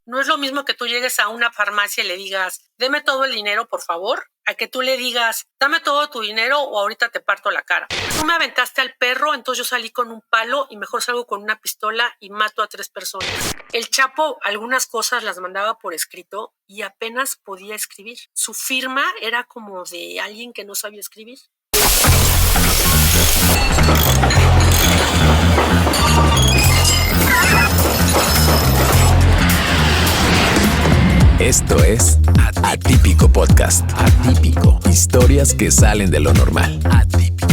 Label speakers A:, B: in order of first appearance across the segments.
A: No es lo mismo que tú llegues a una farmacia y le digas, deme todo el dinero, por favor, a que tú le digas, dame todo tu dinero o ahorita te parto la cara. Tú me aventaste al perro, entonces yo salí con un palo y mejor salgo con una pistola y mato a 3 personas. El Chapo algunas cosas las mandaba por escrito y apenas podía escribir. Su firma era como de alguien que no sabía escribir.
B: Esto es Atípico Podcast. Atípico. Historias que salen de lo normal. Atípico.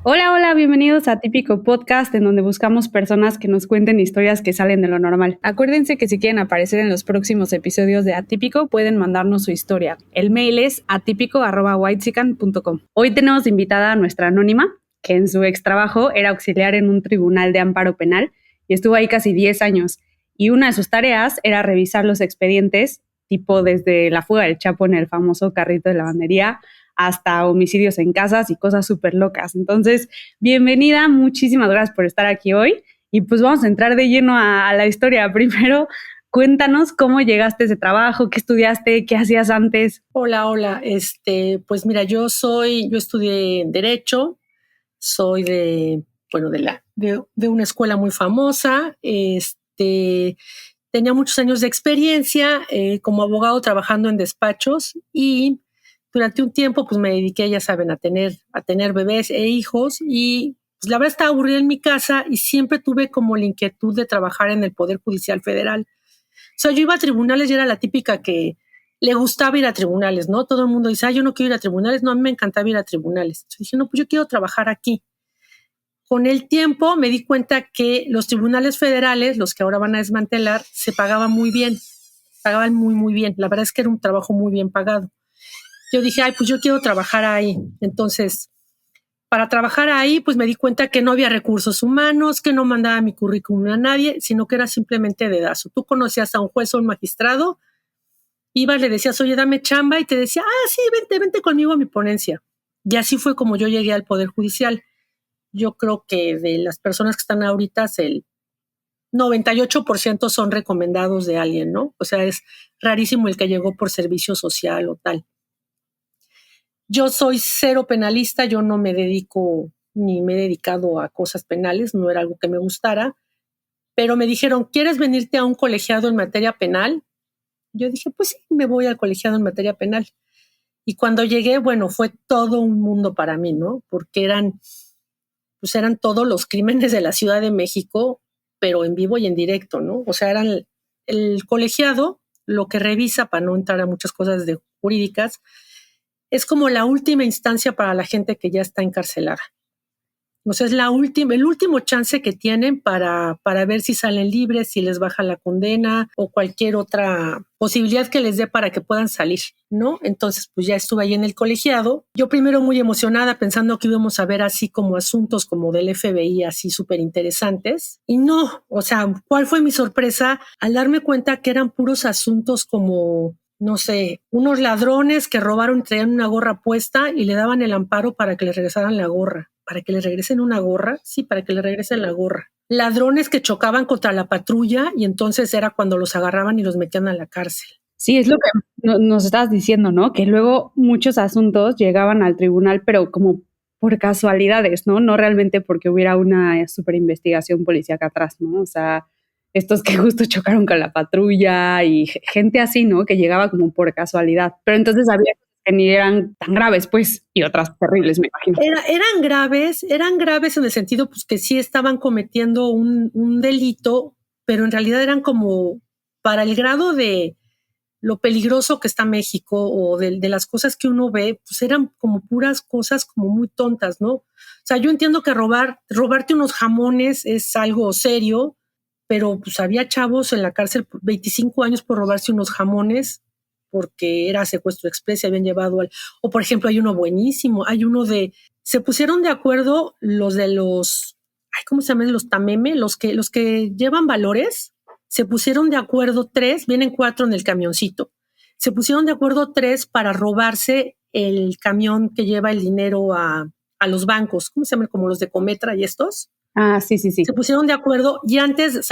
C: Hola, bienvenidos a Atípico Podcast, en donde buscamos personas que nos cuenten historias que salen de lo normal. Acuérdense que si quieren aparecer en los próximos episodios de Atípico, pueden mandarnos su historia. El mail es atípico@whitezican.com. Hoy tenemos invitada a nuestra anónima, que en su ex trabajo era auxiliar en un tribunal de amparo penal y estuvo ahí casi 10 años. Y una de sus tareas era revisar los expedientes, tipo desde la fuga del Chapo en el famoso carrito de lavandería hasta homicidios en casas y cosas súper locas. Entonces, bienvenida, muchísimas gracias por estar aquí hoy. Y pues vamos a entrar de lleno a la historia. Primero, cuéntanos cómo llegaste a ese trabajo, qué estudiaste, qué hacías antes.
A: Hola. Pues mira, yo estudié Derecho, soy de una escuela muy famosa. Tenía muchos años de experiencia como abogado trabajando en despachos y durante un tiempo pues me dediqué, ya saben, a tener bebés e hijos y pues, la verdad estaba aburrida en mi casa y siempre tuve como la inquietud de trabajar en el Poder Judicial Federal. O sea, yo iba a tribunales y era la típica que le gustaba ir a tribunales, ¿no? Todo el mundo dice, yo no quiero ir a tribunales. No, a mí me encantaba ir a tribunales. Entonces dije, no, pues yo quiero trabajar aquí. Con el tiempo me di cuenta que los tribunales federales, los que ahora van a desmantelar, se pagaban muy bien, pagaban muy, muy bien. La verdad es que era un trabajo muy bien pagado. Yo dije, pues yo quiero trabajar ahí. Entonces, para trabajar ahí, pues me di cuenta que no había recursos humanos, que no mandaba mi currículum a nadie, sino que era simplemente dedazo. Tú conocías a un juez o un magistrado, ibas, le decías, oye, dame chamba, y te decía, sí, vente conmigo a mi ponencia. Y así fue como yo llegué al Poder Judicial. Yo creo que de las personas que están ahorita, el 98% son recomendados de alguien, ¿no? O sea, es rarísimo el que llegó por servicio social o tal. Yo soy cero penalista, yo no me dedico ni me he dedicado a cosas penales, no era algo que me gustara, pero me dijeron, ¿quieres venirte a un colegiado en materia penal? Yo dije, pues sí, me voy al colegiado en materia penal. Y cuando llegué, bueno, fue todo un mundo para mí, ¿no? Porque eran todos los crímenes de la Ciudad de México, pero en vivo y en directo, ¿no? O sea, eran el colegiado, lo que revisa, para no entrar a muchas cosas jurídicas, es como la última instancia para la gente que ya está encarcelada. O sea, es el último chance que tienen para ver si salen libres, si les baja la condena o cualquier otra posibilidad que les dé para que puedan salir, ¿no? Entonces, pues ya estuve ahí en el colegiado. Yo primero muy emocionada pensando que íbamos a ver así como asuntos como del FBI así súper interesantes. Y no, o sea, ¿cuál fue mi sorpresa? Al darme cuenta que eran puros asuntos como, no sé, unos ladrones que robaron, traían una gorra puesta y le daban el amparo para que les regresaran la gorra. ¿Para que le regresen una gorra? Sí, para que le regresen la gorra. Ladrones que chocaban contra la patrulla y entonces era cuando los agarraban y los metían a la cárcel.
C: Sí, es lo que nos estabas diciendo, ¿no? Que luego muchos asuntos llegaban al tribunal, pero como por casualidades, ¿no? No realmente porque hubiera una super investigación policíaca atrás, ¿no? O sea, estos que justo chocaron con la patrulla y gente así, ¿no? Que llegaba como por casualidad. Pero entonces había que ni eran tan graves, pues, y otras terribles, me imagino.
A: Eran graves en el sentido, pues, que sí estaban cometiendo un delito, pero en realidad eran como para el grado de lo peligroso que está México o de las cosas que uno ve, pues eran como puras cosas como muy tontas, ¿no? O sea, yo entiendo que robarte unos jamones es algo serio, pero pues había chavos en la cárcel por 25 años por robarse unos jamones porque era secuestro express, se habían llevado o por ejemplo hay uno buenísimo, se pusieron de acuerdo ¿cómo se llaman? Los tameme, los que llevan valores, se pusieron de acuerdo 3, vienen 4 en el camioncito, se pusieron de acuerdo 3 para robarse el camión que lleva el dinero a los bancos, ¿cómo se llaman? Como los de Cometra y estos.
C: Ah, sí.
A: Se pusieron de acuerdo y antes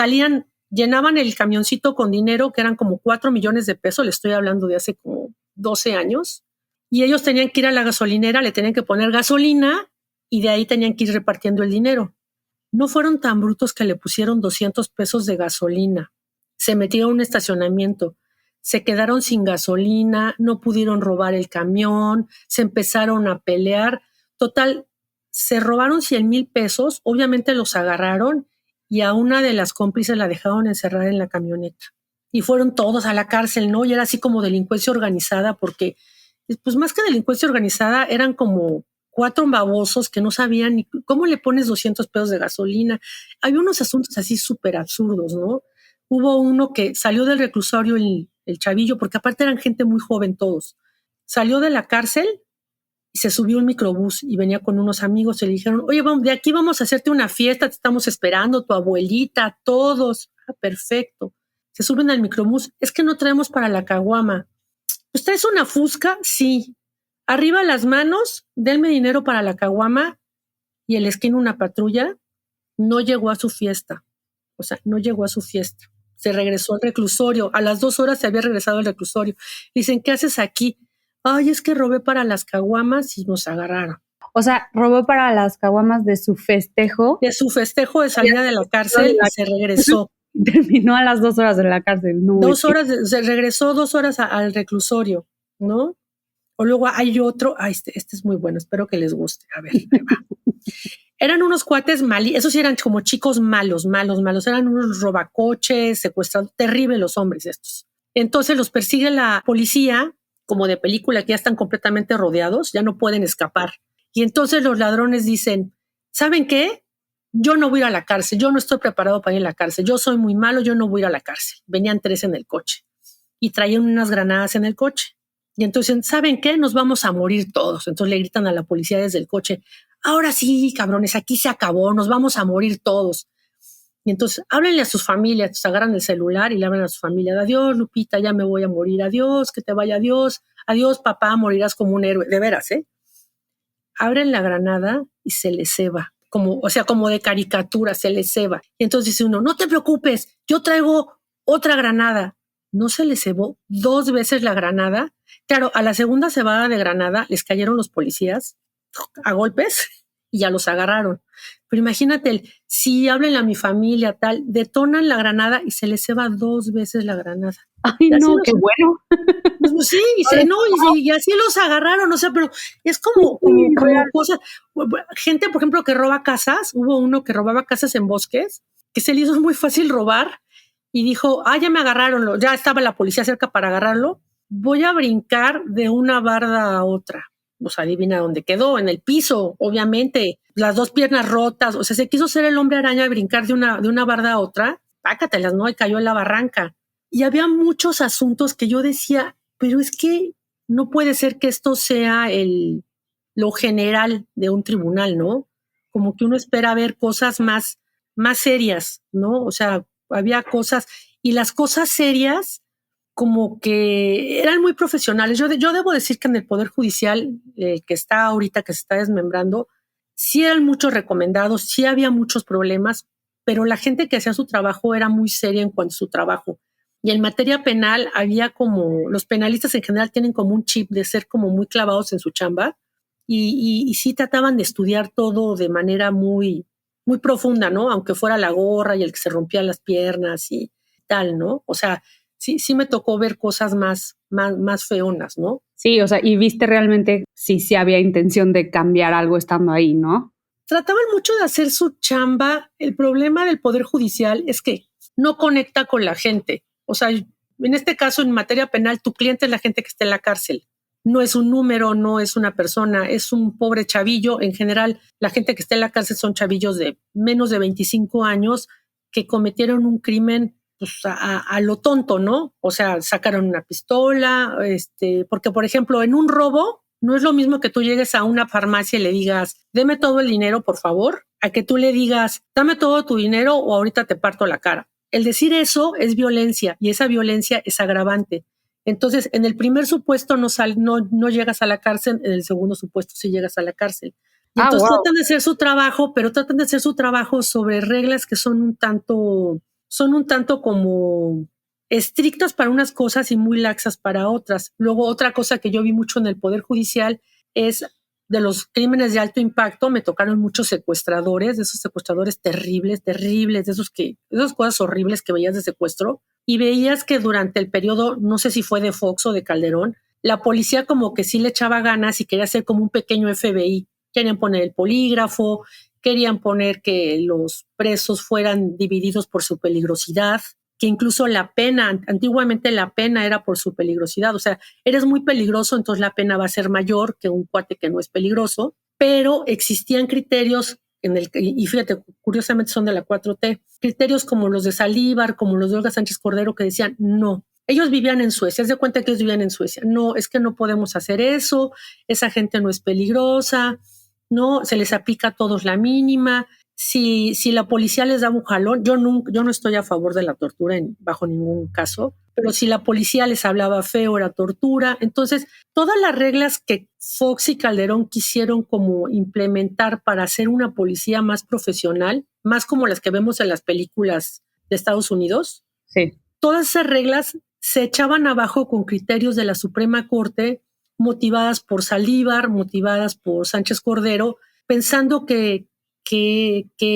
A: llenaban el camioncito con dinero, que eran como 4 millones de pesos, le estoy hablando de hace como 12 años, y ellos tenían que ir a la gasolinera, le tenían que poner gasolina y de ahí tenían que ir repartiendo el dinero. No fueron tan brutos que le pusieron 200 pesos de gasolina. Se metieron a un estacionamiento, se quedaron sin gasolina, no pudieron robar el camión, se empezaron a pelear. Total, se robaron 100,000 pesos, obviamente los agarraron y a una de las cómplices la dejaron encerrada en la camioneta. Y fueron todos a la cárcel, ¿no? Y era así como delincuencia organizada, porque pues más que delincuencia organizada eran como 4 babosos que no sabían ni cómo le pones 200 pesos de gasolina. Hay unos asuntos así súper absurdos, ¿no? Hubo uno que salió del reclusorio, el chavillo, porque aparte eran gente muy joven todos. Salió de la cárcel y se subió un microbús y venía con unos amigos y le dijeron, oye, vamos, de aquí vamos a hacerte una fiesta, te estamos esperando, tu abuelita, todos. Ah, perfecto. Se suben al microbús. Es que no traemos para la caguama. ¿Pues traes una fusca? Sí. Arriba las manos, denme dinero para la caguama. Y el esquina una patrulla no llegó a su fiesta. O sea, no llegó a su fiesta. Se regresó al reclusorio. A las 2 horas se había regresado al reclusorio. Dicen, ¿qué haces aquí? Ay, es que robé para las caguamas y nos agarraron.
C: O sea, robó para las caguamas de su festejo.
A: De su festejo de salida de la cárcel y se regresó.
C: Terminó a las 2 horas de la cárcel. No,
A: 2 horas, se regresó 2 horas al reclusorio, ¿no? O luego hay otro, este es muy bueno, espero que les guste. A ver, ahí va. Eran unos cuates esos sí eran como chicos malos, eran unos robacoches, secuestrados, terribles los hombres estos. Entonces los persigue la policía, como de película, que ya están completamente rodeados, ya no pueden escapar. Y entonces los ladrones dicen, ¿saben qué? Yo no voy a ir a la cárcel, yo no estoy preparado para ir a la cárcel, yo soy muy malo, yo no voy a ir a la cárcel. Venían 3 en el coche y traían unas granadas en el coche. Y entonces, ¿saben qué? Nos vamos a morir todos. Entonces le gritan a la policía desde el coche, ahora sí, cabrones, aquí se acabó, nos vamos a morir todos. Y entonces, háblenle a sus familias, entonces agarran el celular y le hablan a su familia, adiós, Lupita, ya me voy a morir, adiós, que te vaya, adiós, papá, morirás como un héroe, de veras, ¿eh? Abren la granada y se les ceba, como de caricatura, se les ceba. Y entonces dice uno, no te preocupes, yo traigo otra granada. No se les cebó 2 veces la granada. Claro, a la segunda cebada de granada les cayeron los policías a golpes y ya los agarraron. Pero imagínate, si hablen a mi familia, tal, detonan la granada y se les ceba 2 veces la granada.
C: Ay, no, qué bueno.
A: Pues sí, y así los agarraron, o sea, pero es como cosas. Gente, por ejemplo, que roba casas, hubo uno que robaba casas en bosques, que se le hizo muy fácil robar y dijo, ya me agarraron, ya estaba la policía cerca para agarrarlo, voy a brincar de una barda a otra. O sea, adivina dónde quedó, en el piso, obviamente, las 2 piernas rotas, o sea, se quiso ser el hombre araña y brincar de una barda a otra, pácatelas, ¿no? Y cayó en la barranca. Y había muchos asuntos que yo decía, pero es que no puede ser que esto sea lo general de un tribunal, ¿no? Como que uno espera ver cosas más serias, ¿no? O sea, había cosas, y las cosas serias como que eran muy profesionales. Yo debo decir que en el Poder Judicial, que está ahorita, que se está desmembrando, sí eran muchos recomendados, sí había muchos problemas, pero la gente que hacía su trabajo era muy seria en cuanto a su trabajo. Y en materia penal había como, los penalistas en general tienen como un chip de ser como muy clavados en su chamba y sí trataban de estudiar todo de manera muy, muy profunda, ¿no? Aunque fuera la gorra y el que se rompía las piernas y tal, ¿no? O sea, sí me tocó ver cosas más feonas, ¿no?
C: Sí, o sea, y viste realmente si había intención de cambiar algo estando ahí, ¿no?
A: Trataban mucho de hacer su chamba. El problema del Poder Judicial es que no conecta con la gente. O sea, en este caso, en materia penal, tu cliente es la gente que está en la cárcel. No es un número, no es una persona, es un pobre chavillo. En general, la gente que está en la cárcel son chavillos de menos de 25 años que cometieron un crimen pues, a lo tonto, ¿no? O sea, sacaron una pistola, porque, por ejemplo, en un robo, no es lo mismo que tú llegues a una farmacia y le digas, deme todo el dinero, por favor, a que tú le digas, dame todo tu dinero o ahorita te parto la cara. El decir eso es violencia y esa violencia es agravante. Entonces, en el primer supuesto no llegas a la cárcel, en el segundo supuesto sí llegas a la cárcel. Y entonces
C: wow.
A: tratan de hacer su trabajo, pero tratan de hacer su trabajo sobre reglas que son un tanto como estrictas para unas cosas y muy laxas para otras. Luego, otra cosa que yo vi mucho en el Poder Judicial es de los crímenes de alto impacto. Me tocaron muchos secuestradores, de esos secuestradores terribles, de esas cosas horribles que veías de secuestro. Y veías que durante el periodo, no sé si fue de Fox o de Calderón, la policía como que sí le echaba ganas y quería hacer como un pequeño FBI. Querían poner el polígrafo, querían poner que los presos fueran divididos por su peligrosidad, que incluso la pena, antiguamente la pena era por su peligrosidad, o sea, eres muy peligroso, entonces la pena va a ser mayor que un cuate que no es peligroso, pero existían criterios y fíjate, curiosamente son de la 4T, criterios como los de Saldívar, como los de Olga Sánchez Cordero, que decían, no, ellos vivían en Suecia, haz de cuenta que ellos vivían en Suecia, no, es que no podemos hacer eso, esa gente no es peligrosa, no, se les aplica a todos la mínima. Si la policía les da un jalón, yo no estoy a favor de la tortura bajo ningún caso, pero si la policía les hablaba feo era tortura. Entonces, todas las reglas que Fox y Calderón quisieron como implementar para hacer una policía más profesional, más como las que vemos en las películas de Estados Unidos,
C: Sí.
A: todas esas reglas se echaban abajo con criterios de la Suprema Corte, motivadas por Saldívar, motivadas por Sánchez Cordero, pensando que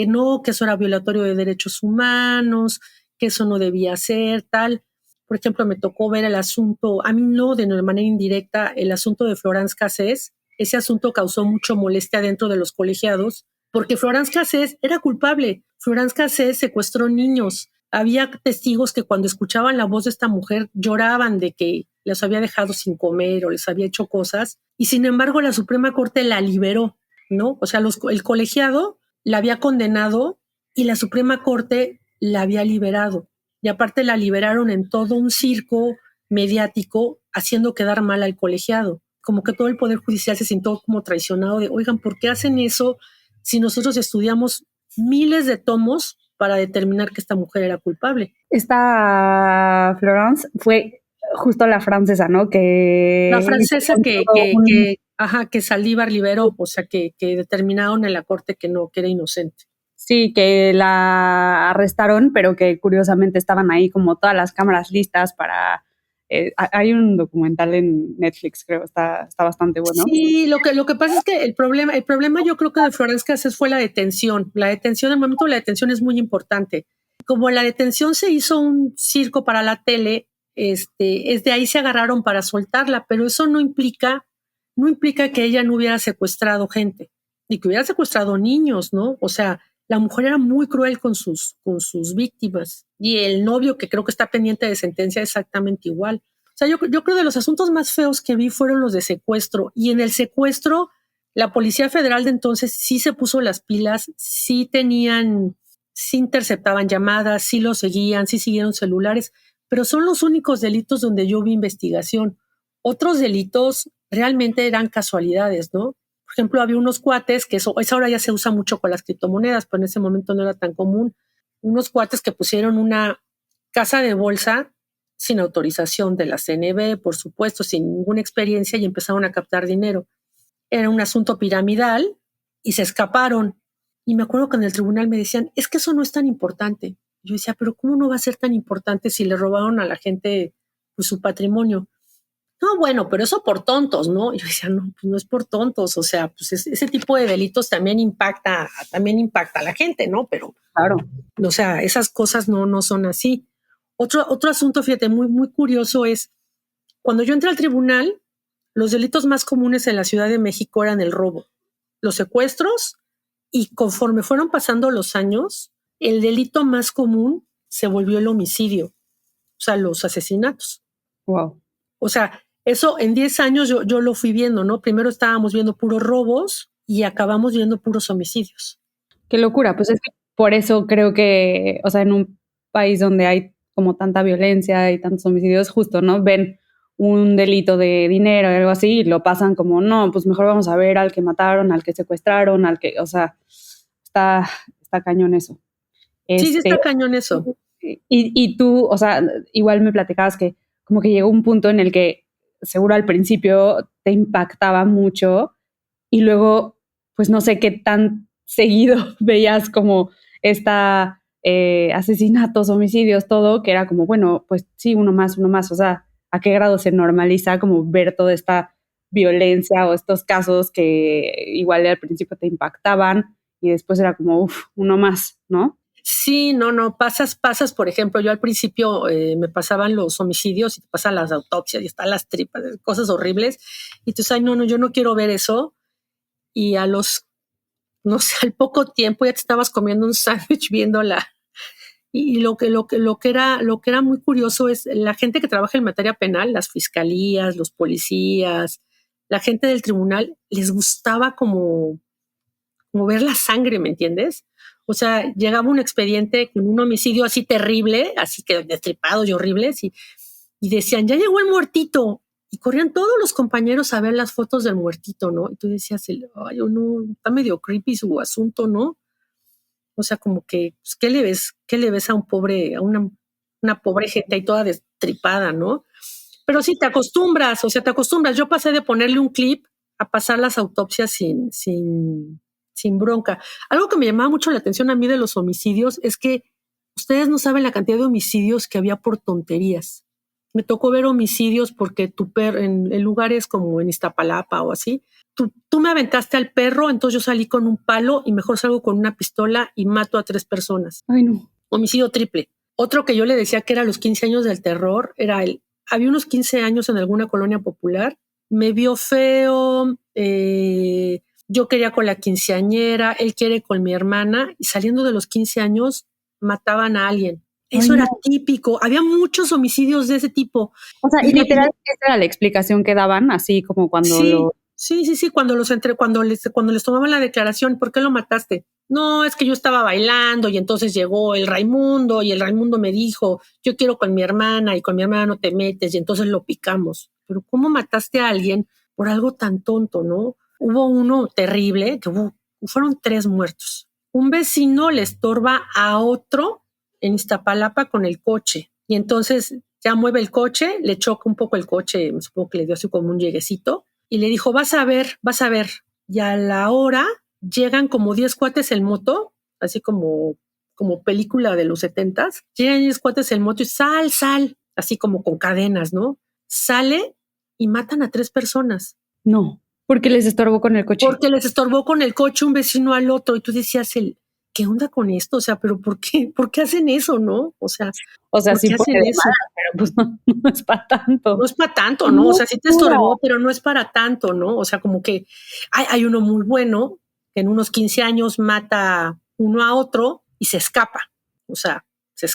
A: no, que eso era violatorio de derechos humanos, que eso no debía ser, tal. Por ejemplo, me tocó ver el asunto, a mí no, de manera indirecta, el asunto de Florence Cassés. Ese asunto causó mucho molestia dentro de los colegiados, porque Florence Cassés era culpable. Florence Cassés secuestró niños. Había testigos que cuando escuchaban la voz de esta mujer lloraban de que les había dejado sin comer o les había hecho cosas, y sin embargo la Suprema Corte la liberó, ¿no? O sea, el colegiado la había condenado y la Suprema Corte la había liberado. Y aparte la liberaron en todo un circo mediático haciendo quedar mal al colegiado. Como que todo el Poder Judicial se sintió como traicionado de, oigan, ¿por qué hacen eso si nosotros estudiamos miles de tomos para determinar que esta mujer era culpable?
C: Esta Florence fue justo la francesa, ¿no?
A: La francesa que Saldívar liberó, o sea, que determinaron en la corte que era inocente.
C: Sí, que la arrestaron, pero que curiosamente estaban ahí como todas las cámaras listas para... hay un documental en Netflix, creo, está bastante bueno.
A: Sí, lo que pasa es que el problema yo creo que de Florence Cassés fue la detención. La detención, el momento de la detención es muy importante. Como la detención se hizo un circo para la tele, es de ahí se agarraron para soltarla, pero eso no implica que ella no hubiera secuestrado gente, ni que hubiera secuestrado niños, ¿no? O sea, la mujer era muy cruel con sus víctimas, y el novio, que creo que está pendiente de sentencia, exactamente igual. O sea, yo creo de los asuntos más feos que vi fueron los de secuestro, y en el secuestro la Policía Federal de entonces sí se puso las pilas, sí interceptaban llamadas, sí lo seguían, sí siguieron celulares, pero son los únicos delitos donde yo vi investigación. Otros delitos realmente eran casualidades, ¿no? Por ejemplo, había unos cuates, que eso ahora ya se usa mucho con las criptomonedas, pero en ese momento no era tan común, unos cuates que pusieron una casa de bolsa sin autorización de la CNB, por supuesto, sin ninguna experiencia, y empezaron a captar dinero. Era un asunto piramidal y se escaparon. Y me acuerdo que en el tribunal me decían, es que eso no es tan importante. Yo decía, pero ¿cómo no va a ser tan importante si le robaron a la gente pues, su patrimonio? No, bueno, pero eso por tontos, ¿no? Y yo decía, no, pues no es por tontos, o sea, pues ese tipo de delitos también impacta a la gente, ¿no? Pero,
C: claro,
A: o sea, esas cosas no son así. Otro asunto, fíjate, muy, muy curioso es, cuando yo entré al tribunal, los delitos más comunes en la Ciudad de México eran el robo, los secuestros, y conforme fueron pasando los años, el delito más común se volvió el homicidio, o sea, los asesinatos.
C: wow.
A: O sea, eso en 10 años yo lo fui viendo, ¿no? Primero estábamos viendo puros robos y acabamos viendo puros homicidios.
C: Qué locura, pues es que por eso creo que, o sea, en un país donde hay como tanta violencia y tantos homicidios, justo, ¿no? Ven un delito de dinero o algo así y lo pasan como, no, pues mejor vamos a ver al que mataron, al que secuestraron, o sea, está cañón eso.
A: Sí, está cañón eso.
C: Y tú, o sea, igual me platicabas que como que llegó un punto en el que seguro al principio te impactaba mucho y luego pues no sé qué tan seguido veías como asesinatos, homicidios, todo, que era como, bueno, pues sí, uno más, o sea, ¿a qué grado se normaliza como ver toda esta violencia o estos casos que igual al principio te impactaban y después era como, uno más, ¿no?
A: Sí, no, pasas, por ejemplo, yo al principio me pasaban los homicidios y te pasan las autopsias y están las tripas, cosas horribles, y tú sabes, no, yo no quiero ver eso, y no sé, al poco tiempo ya te estabas comiendo un sándwich viéndola. Y lo que era muy curioso es la gente que trabaja en materia penal, las fiscalías, los policías, la gente del tribunal, les gustaba como ver la sangre, ¿me entiendes? O sea, llegaba un expediente con un homicidio así terrible, así que destripados y horribles, y decían, ya llegó el muertito. Y corrían todos los compañeros a ver las fotos del muertito, ¿no? Y tú decías, ay, no, está medio creepy su asunto, ¿no? O sea, como que, pues, ¿qué le ves? ¿Qué le ves a una pobre gente ahí toda destripada, ¿no? Pero sí, te acostumbras. Yo pasé de ponerle un clip a pasar las autopsias sin bronca. Algo que me llamaba mucho la atención a mí de los homicidios es que ustedes no saben la cantidad de homicidios que había por tonterías. Me tocó ver homicidios porque en lugares como en Iztapalapa o así, tú me aventaste al perro, entonces yo salí con un palo y mejor salgo con una pistola y mato a 3 personas.
C: Ay, no.
A: Homicidio triple. Otro que yo le decía que era los 15 años del terror, había unos 15 años en alguna colonia popular, me vio feo, yo quería con la quinceañera, él quiere con mi hermana, y saliendo de los 15 años mataban a alguien. Eso era típico. Había muchos homicidios de ese tipo.
C: O sea, y literal, esa era la explicación que daban, así como cuando
A: Sí, cuando les tomaban la declaración, ¿por qué lo mataste? No, es que yo estaba bailando y entonces llegó el Raimundo y el Raimundo me dijo, yo quiero con mi hermana y con mi hermana no te metes y entonces lo picamos. Pero ¿cómo mataste a alguien por algo tan tonto, no? Hubo uno terrible, fueron 3 muertos. Un vecino le estorba a otro en Iztapalapa con el coche y entonces ya mueve el coche, le choca un poco el coche, supongo que le dio así como un lleguecito y le dijo, vas a ver. Y a la hora llegan como 10 cuates en moto, así como película de los 70s, llegan 10 cuates en moto y sal, así como con cadenas, ¿no? Sale y matan a 3 personas.
C: No, porque les estorbó con el coche.
A: Porque les estorbó con el coche un vecino al otro y tú decías, ¿qué onda con esto? O sea, pero ¿por qué hacen eso, no? O sea,
C: sí puede eso? Pero pues no es para tanto.
A: No es para tanto, ¿no? O sea, sí te estorbó, pero no es para tanto, ¿no? O sea, como que hay uno muy bueno que en unos 15 años mata uno a otro y se escapa. O sea, se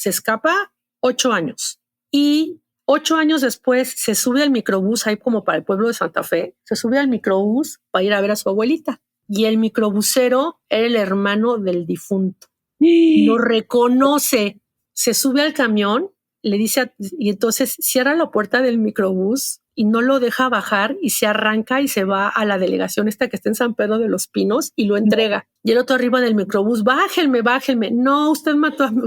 A: escapa 8 años. Y 8 años después se sube al microbús ahí como para el pueblo de Santa Fe, se sube al microbús para ir a ver a su abuelita. Y el microbusero era el hermano del difunto. Lo reconoce, se sube al camión, le dice, y entonces cierra la puerta del microbús y no lo deja bajar y se arranca y se va a la delegación esta que está en San Pedro de los Pinos y lo entrega. Y el otro arriba del microbús, bájenme. No, usted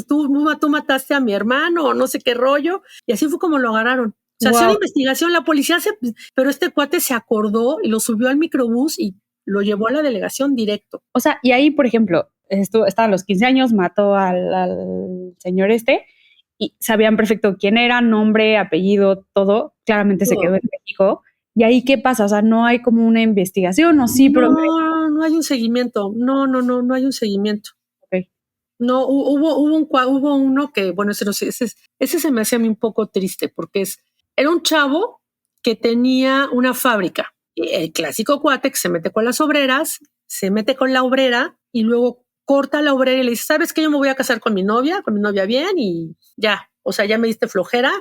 A: tú mataste a mi hermano o no sé qué rollo. Y así fue como lo agarraron. O sea, hacía la investigación, la policía pero este cuate se acordó y lo subió al microbús y lo llevó a la delegación directo.
C: O sea, y ahí, por ejemplo, estaba a los 15 años, mató al señor y sabían perfecto quién era, nombre, apellido, todo. Claramente se quedó en México. ¿Y ahí qué pasa? O sea, ¿no hay como una investigación o sí?
A: No hay un seguimiento. No hay un seguimiento.
C: Okay.
A: No, hubo uno que, bueno, ese se me hacía a mí un poco triste porque era un chavo que tenía una fábrica. El clásico cuate que se mete con las obreras, se mete con la obrera y luego corta a la obrera y le dice, ¿sabes qué? Yo me voy a casar con mi novia bien y ya. O sea, ya me diste flojera,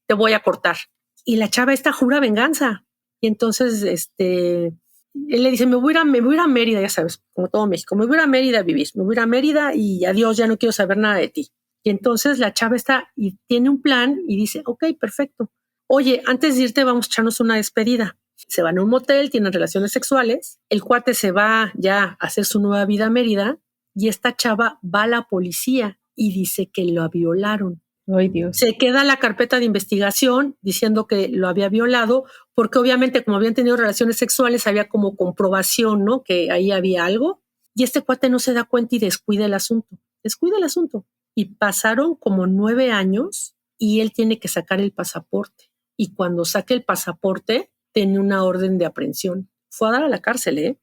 A: te voy a cortar. Y la chava esta jura venganza. Y entonces, él le dice, me voy a ir a Mérida, ya sabes, como todo México, me voy a ir a Mérida a vivir, me voy a ir a Mérida y adiós, ya no quiero saber nada de ti. Y entonces la chava está y tiene un plan y dice, ok, perfecto. Oye, antes de irte vamos a echarnos una despedida. Se van a un motel, tienen relaciones sexuales, el cuate se va ya a hacer su nueva vida a Mérida y esta chava va a la policía y dice que lo violaron.
C: Ay, Dios.
A: Se queda la carpeta de investigación diciendo que lo había violado, porque obviamente como habían tenido relaciones sexuales había como comprobación, ¿no? Que ahí había algo. Y este cuate no se da cuenta y descuida el asunto. Y pasaron como 9 años y él tiene que sacar el pasaporte. Y cuando saque el pasaporte, tiene una orden de aprehensión. Fue a dar a la cárcel, ¿eh?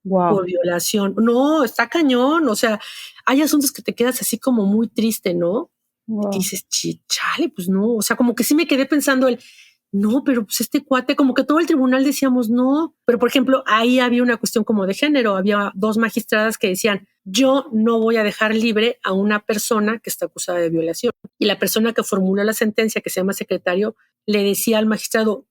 C: Wow.
A: Por violación. No, está cañón. O sea, hay asuntos que te quedas así como muy triste, ¿no?
C: Wow.
A: Que dices, chale, pues no. O sea, como que sí me quedé pensando no, pero pues este cuate, como que todo el tribunal decíamos no. Pero por ejemplo, ahí había una cuestión como de género. Había 2 magistradas que decían, yo no voy a dejar libre a una persona que está acusada de violación. Y la persona que formuló la sentencia, que se llama secretario, le decía al magistrado,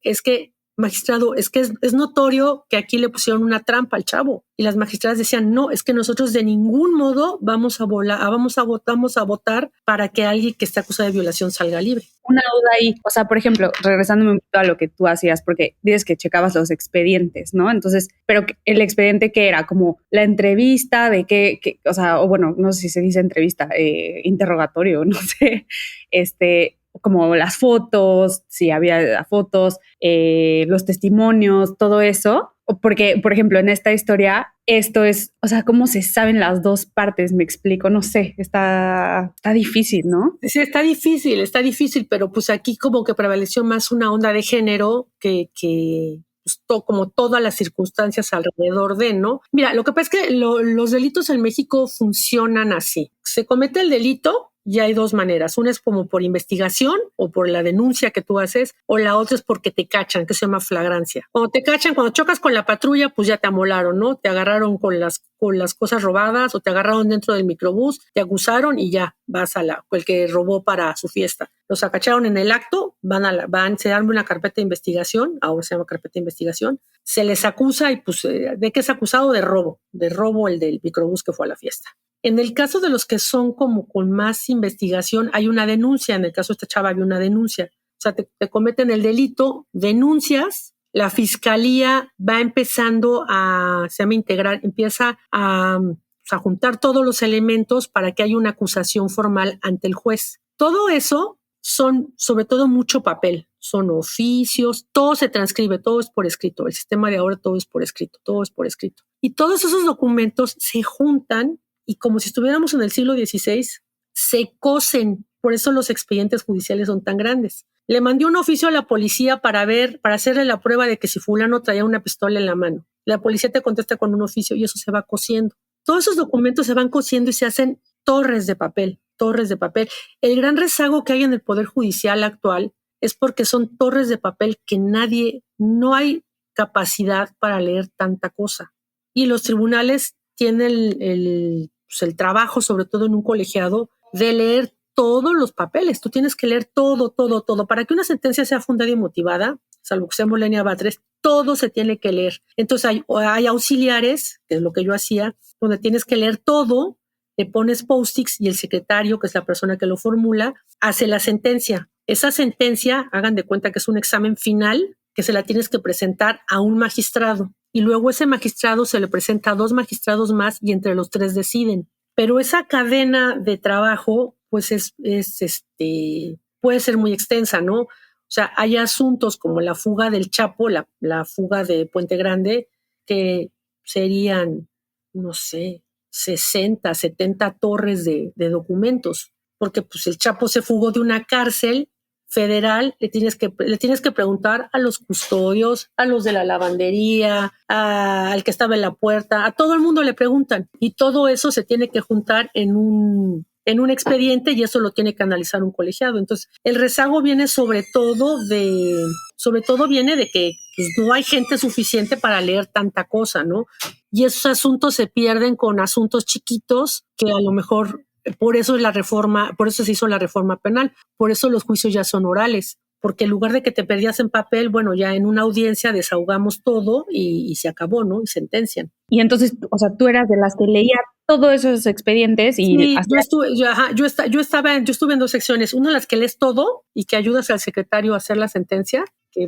A: magistrado, es que es notorio que aquí le pusieron una trampa al chavo. Y las magistradas decían, no, es que nosotros de ningún modo vamos a votar para que alguien que esté acusado de violación salga libre.
C: Una duda ahí, o sea, por ejemplo, regresándome un poquito a lo que tú hacías, porque dices que checabas los expedientes, ¿no? Entonces, pero el expediente que era como la entrevista de qué, o sea, o bueno, no sé si se dice entrevista, interrogatorio, no sé, como las fotos, si había fotos, los testimonios, todo eso. Porque, por ejemplo, en esta historia, esto es, o sea, cómo se saben las 2 partes, me explico, no sé, está difícil, ¿no?
A: Sí, está difícil, pero pues aquí como que prevaleció más una onda de género que pues, como todas las circunstancias alrededor de, ¿no? Mira, lo que pasa es que los delitos en México funcionan así. Se comete el delito y hay 2 maneras. Una es como por investigación o por la denuncia que tú haces, o la otra es porque te cachan, que se llama flagrancia. Cuando te cachan, cuando chocas con la patrulla, pues ya te amolaron, ¿no? Te agarraron con las cosas robadas o te agarraron dentro del microbús, te acusaron y ya vas el que robó para su fiesta. Los acacharon en el acto, se dan una carpeta de investigación, ahora se llama carpeta de investigación, se les acusa y pues ¿de qué es acusado? De robo el del microbús que fue a la fiesta. En el caso de los que son como con más investigación, hay una denuncia. En el caso de esta chava había una denuncia. O sea, te cometen el delito, denuncias, la fiscalía va empezando empieza a juntar todos los elementos para que haya una acusación formal ante el juez. Todo eso son sobre todo mucho papel, son oficios, todo se transcribe, todo es por escrito. El sistema de ahora todo es por escrito. Y todos esos documentos se juntan y como si estuviéramos en el siglo XVI, se cosen. Por eso los expedientes judiciales son tan grandes. Le mandé un oficio a la policía para hacerle la prueba de que si fulano traía una pistola en la mano. La policía te contesta con un oficio y eso se va cosiendo. Todos esos documentos se van cosiendo y se hacen torres de papel. El gran rezago que hay en el Poder Judicial actual es porque son torres de papel que no hay capacidad para leer tanta cosa. Y los tribunales tienen el trabajo, sobre todo en un colegiado, de leer todos los papeles. Tú tienes que leer todo. Para que una sentencia sea fundada y motivada, salvo que seamos Lenia Batres, todo se tiene que leer. Entonces hay auxiliares, que es lo que yo hacía, donde tienes que leer todo, le pones post-its y el secretario, que es la persona que lo formula, hace la sentencia. Esa sentencia, hagan de cuenta que es un examen final que se la tienes que presentar a un magistrado. Y luego ese magistrado se le presenta a 2 magistrados más y entre los 3 deciden. Pero esa cadena de trabajo, pues puede ser muy extensa, ¿no? O sea, hay asuntos como la fuga del Chapo, la fuga de Puente Grande, que serían, no sé, 60, 70 torres de documentos, porque pues el Chapo se fugó de una cárcel federal, le tienes que preguntar a los custodios, a los de la lavandería, al que estaba en la puerta, a todo el mundo le preguntan y todo eso se tiene que juntar en un expediente y eso lo tiene que analizar un colegiado. Entonces, el rezago viene sobre todo viene de que pues, no hay gente suficiente para leer tanta cosa, ¿no? Y esos asuntos se pierden con asuntos chiquitos que a lo mejor por eso se hizo la reforma penal, por eso los juicios ya son orales, porque en lugar de que te perdías en papel, bueno, ya en una audiencia desahogamos todo y se acabó, ¿no? Y sentencian.
C: Y entonces, o sea, tú eras de las que leía todos esos expedientes y...
A: Sí, yo estuve en 2 secciones, una en las que lees todo y que ayudas al secretario a hacer la sentencia,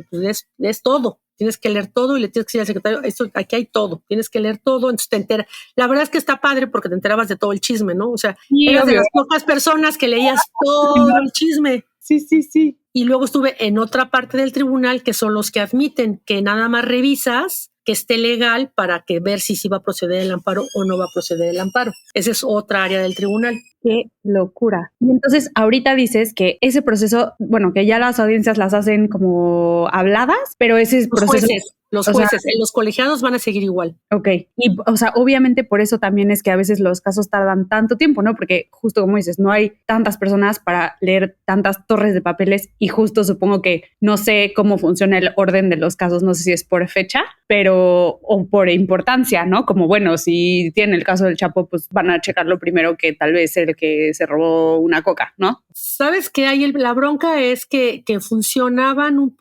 A: pues, es todo. Tienes que leer todo y le tienes que decir al secretario, aquí hay todo, tienes que leer todo, entonces te enteras. La verdad es que está padre porque te enterabas de todo el chisme, ¿no? O sea, eras de las pocas personas que leías todo el chisme.
C: Sí.
A: Y luego estuve en otra parte del tribunal que son los que admiten que nada más revisas que esté legal para que ver si va a proceder el amparo o no va a proceder el amparo. Esa es otra área del tribunal.
C: ¡Qué locura! Y entonces ahorita dices que ese proceso, bueno, que ya las audiencias las hacen como habladas, pero ese proceso...
A: Los jueces, los colegiados van a seguir igual.
C: Ok. Y, o sea, obviamente por eso también es que a veces los casos tardan tanto tiempo, ¿no? Porque justo como dices, no hay tantas personas para leer tantas torres de papeles y justo supongo que no sé cómo funciona el orden de los casos, no sé si es por fecha, pero o por importancia, ¿no? Como, bueno, si tienen el caso del Chapo, pues van a checarlo primero que tal vez el que se robó una coca, ¿no?
A: ¿Sabes qué? Ahí la bronca es que funcionan un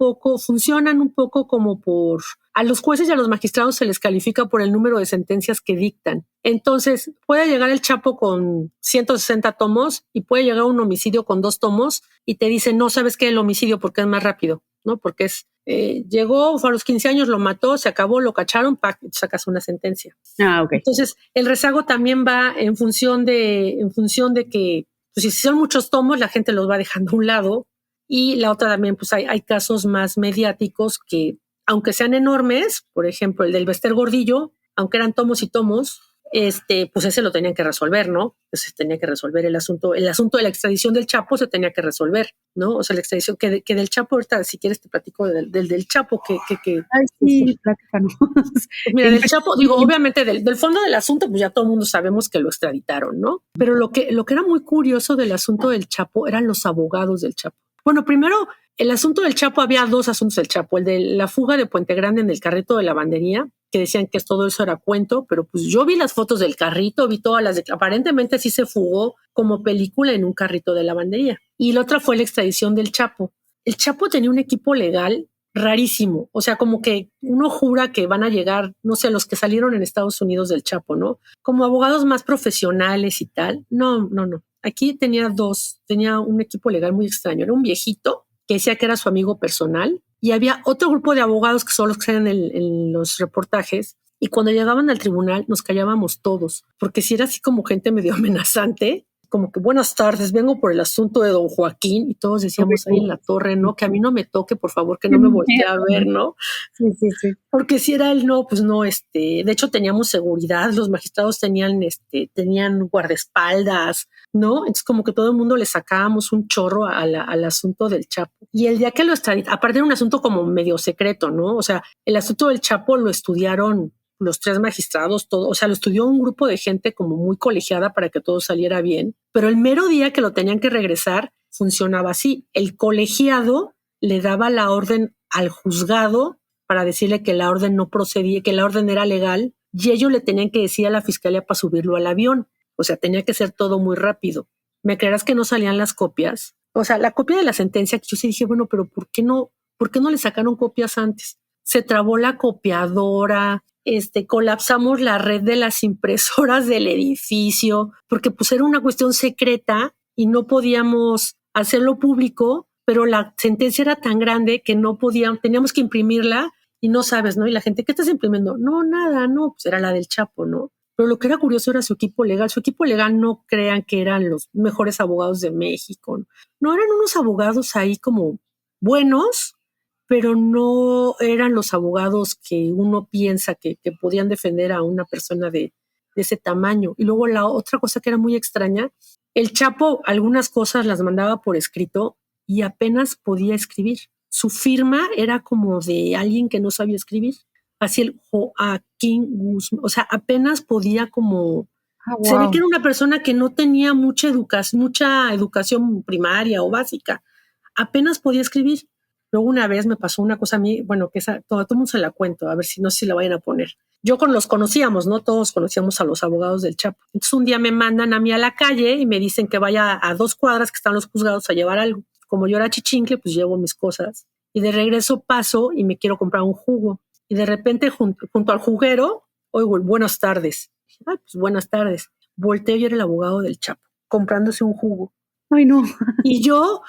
A: poco como por... A los jueces y a los magistrados se les califica por el número de sentencias que dictan. Entonces, puede llegar el Chapo con 160 tomos y puede llegar un homicidio con 2 tomos y te dicen, no, ¿sabes qué? El homicidio porque es más rápido, ¿no? Porque llegó, fue a los 15 años, lo mató, se acabó, lo cacharon, sacas una sentencia.
C: Ah, ok.
A: Entonces, el rezago también va en función de que, pues, si son muchos tomos, la gente los va dejando a un lado. Y la otra también, pues hay casos más mediáticos que, aunque sean enormes, por ejemplo, el del Bester Gordillo, aunque eran tomos y tomos, pues ese lo tenían que resolver, ¿no? Entonces tenía que resolver el asunto de la extradición del Chapo se tenía que resolver, ¿no? O sea, la extradición que del Chapo, ahorita si quieres te platico del Chapo que
C: Ay, sí, platícanos.
A: Pues mira, del Chapo, digo, obviamente del fondo del asunto, pues ya todo el mundo sabemos que lo extraditaron, ¿no? Pero lo que era muy curioso del asunto del Chapo eran los abogados del Chapo. Bueno, primero, el asunto del Chapo, había 2 asuntos del Chapo, el de la fuga de Puente Grande en el carrito de lavandería, que decían que todo eso era cuento, pero pues yo vi las fotos del carrito, vi todas las de que aparentemente sí se fugó como película en un carrito de lavandería. Y la otra fue la extradición del Chapo. El Chapo tenía un equipo legal rarísimo, o sea, como que uno jura que van a llegar, no sé, los que salieron en Estados Unidos del Chapo, ¿no? Como abogados más profesionales y tal. No. Aquí tenía un equipo legal muy extraño. Era un viejito que decía que era su amigo personal y había otro grupo de abogados que son los que salen en los reportajes. Y cuando llegaban al tribunal nos callábamos todos, porque si era así como gente medio amenazante, como que buenas tardes, vengo por el asunto de don Joaquín, y todos decíamos ahí en la torre, ¿no? Que a mí no me toque, por favor, que no me voltee a ver, ¿no?
C: Sí.
A: Porque si era él, no, pues no, de hecho teníamos seguridad, los magistrados tenían guardaespaldas, ¿no? Entonces como que todo el mundo le sacábamos un chorro al asunto del Chapo. Y el día que lo extraditaron, aparte era un asunto como medio secreto, ¿no? O sea, el asunto del Chapo lo estudiaron los 3 magistrados, todo, o sea, lo estudió un grupo de gente como muy colegiada para que todo saliera bien, pero el mero día que lo tenían que regresar funcionaba así. El colegiado le daba la orden al juzgado para decirle que la orden no procedía, que la orden era legal, y ellos le tenían que decir a la fiscalía para subirlo al avión. O sea, tenía que ser todo muy rápido. ¿Me creerás que no salían las copias? O sea, la copia de la sentencia, que yo sí dije, bueno, pero ¿por qué no le sacaron copias antes? Se trabó la copiadora, colapsamos la red de las impresoras del edificio, porque pues era una cuestión secreta y no podíamos hacerlo público, pero la sentencia era tan grande que no podíamos, teníamos que imprimirla y no sabes, ¿no? Y la gente, ¿qué estás imprimiendo? No, nada, no, pues era la del Chapo, ¿no? Pero lo que era curioso era su equipo legal. Su equipo legal no crean que eran los mejores abogados de México. No, eran unos abogados ahí como buenos, pero no eran los abogados que uno piensa que podían defender a una persona de ese tamaño. Y luego la otra cosa que era muy extraña, el Chapo algunas cosas las mandaba por escrito y apenas podía escribir. Su firma era como de alguien que no sabía escribir. Así el Joaquín Guzmán, o sea, apenas podía como...
C: Wow.
A: Se ve que era una persona que no tenía mucha educación primaria o básica. Apenas podía escribir. Luego una vez me pasó una cosa a mí, bueno, que todo el mundo se la cuento, a ver si no sé si la vayan a poner. Los conocíamos, ¿no? Todos conocíamos a los abogados del Chapo. Entonces un día me mandan a mí a la calle y me dicen que vaya a 2 cuadras que están los juzgados a llevar algo. Como yo era chichincle, pues llevo mis cosas. Y de regreso paso y me quiero comprar un jugo. Y de repente junto al juguero, oigo, buenas tardes. Dije, pues buenas tardes. Volteo y era el abogado del Chapo, comprándose un jugo.
C: Ay, no.
A: Y yo...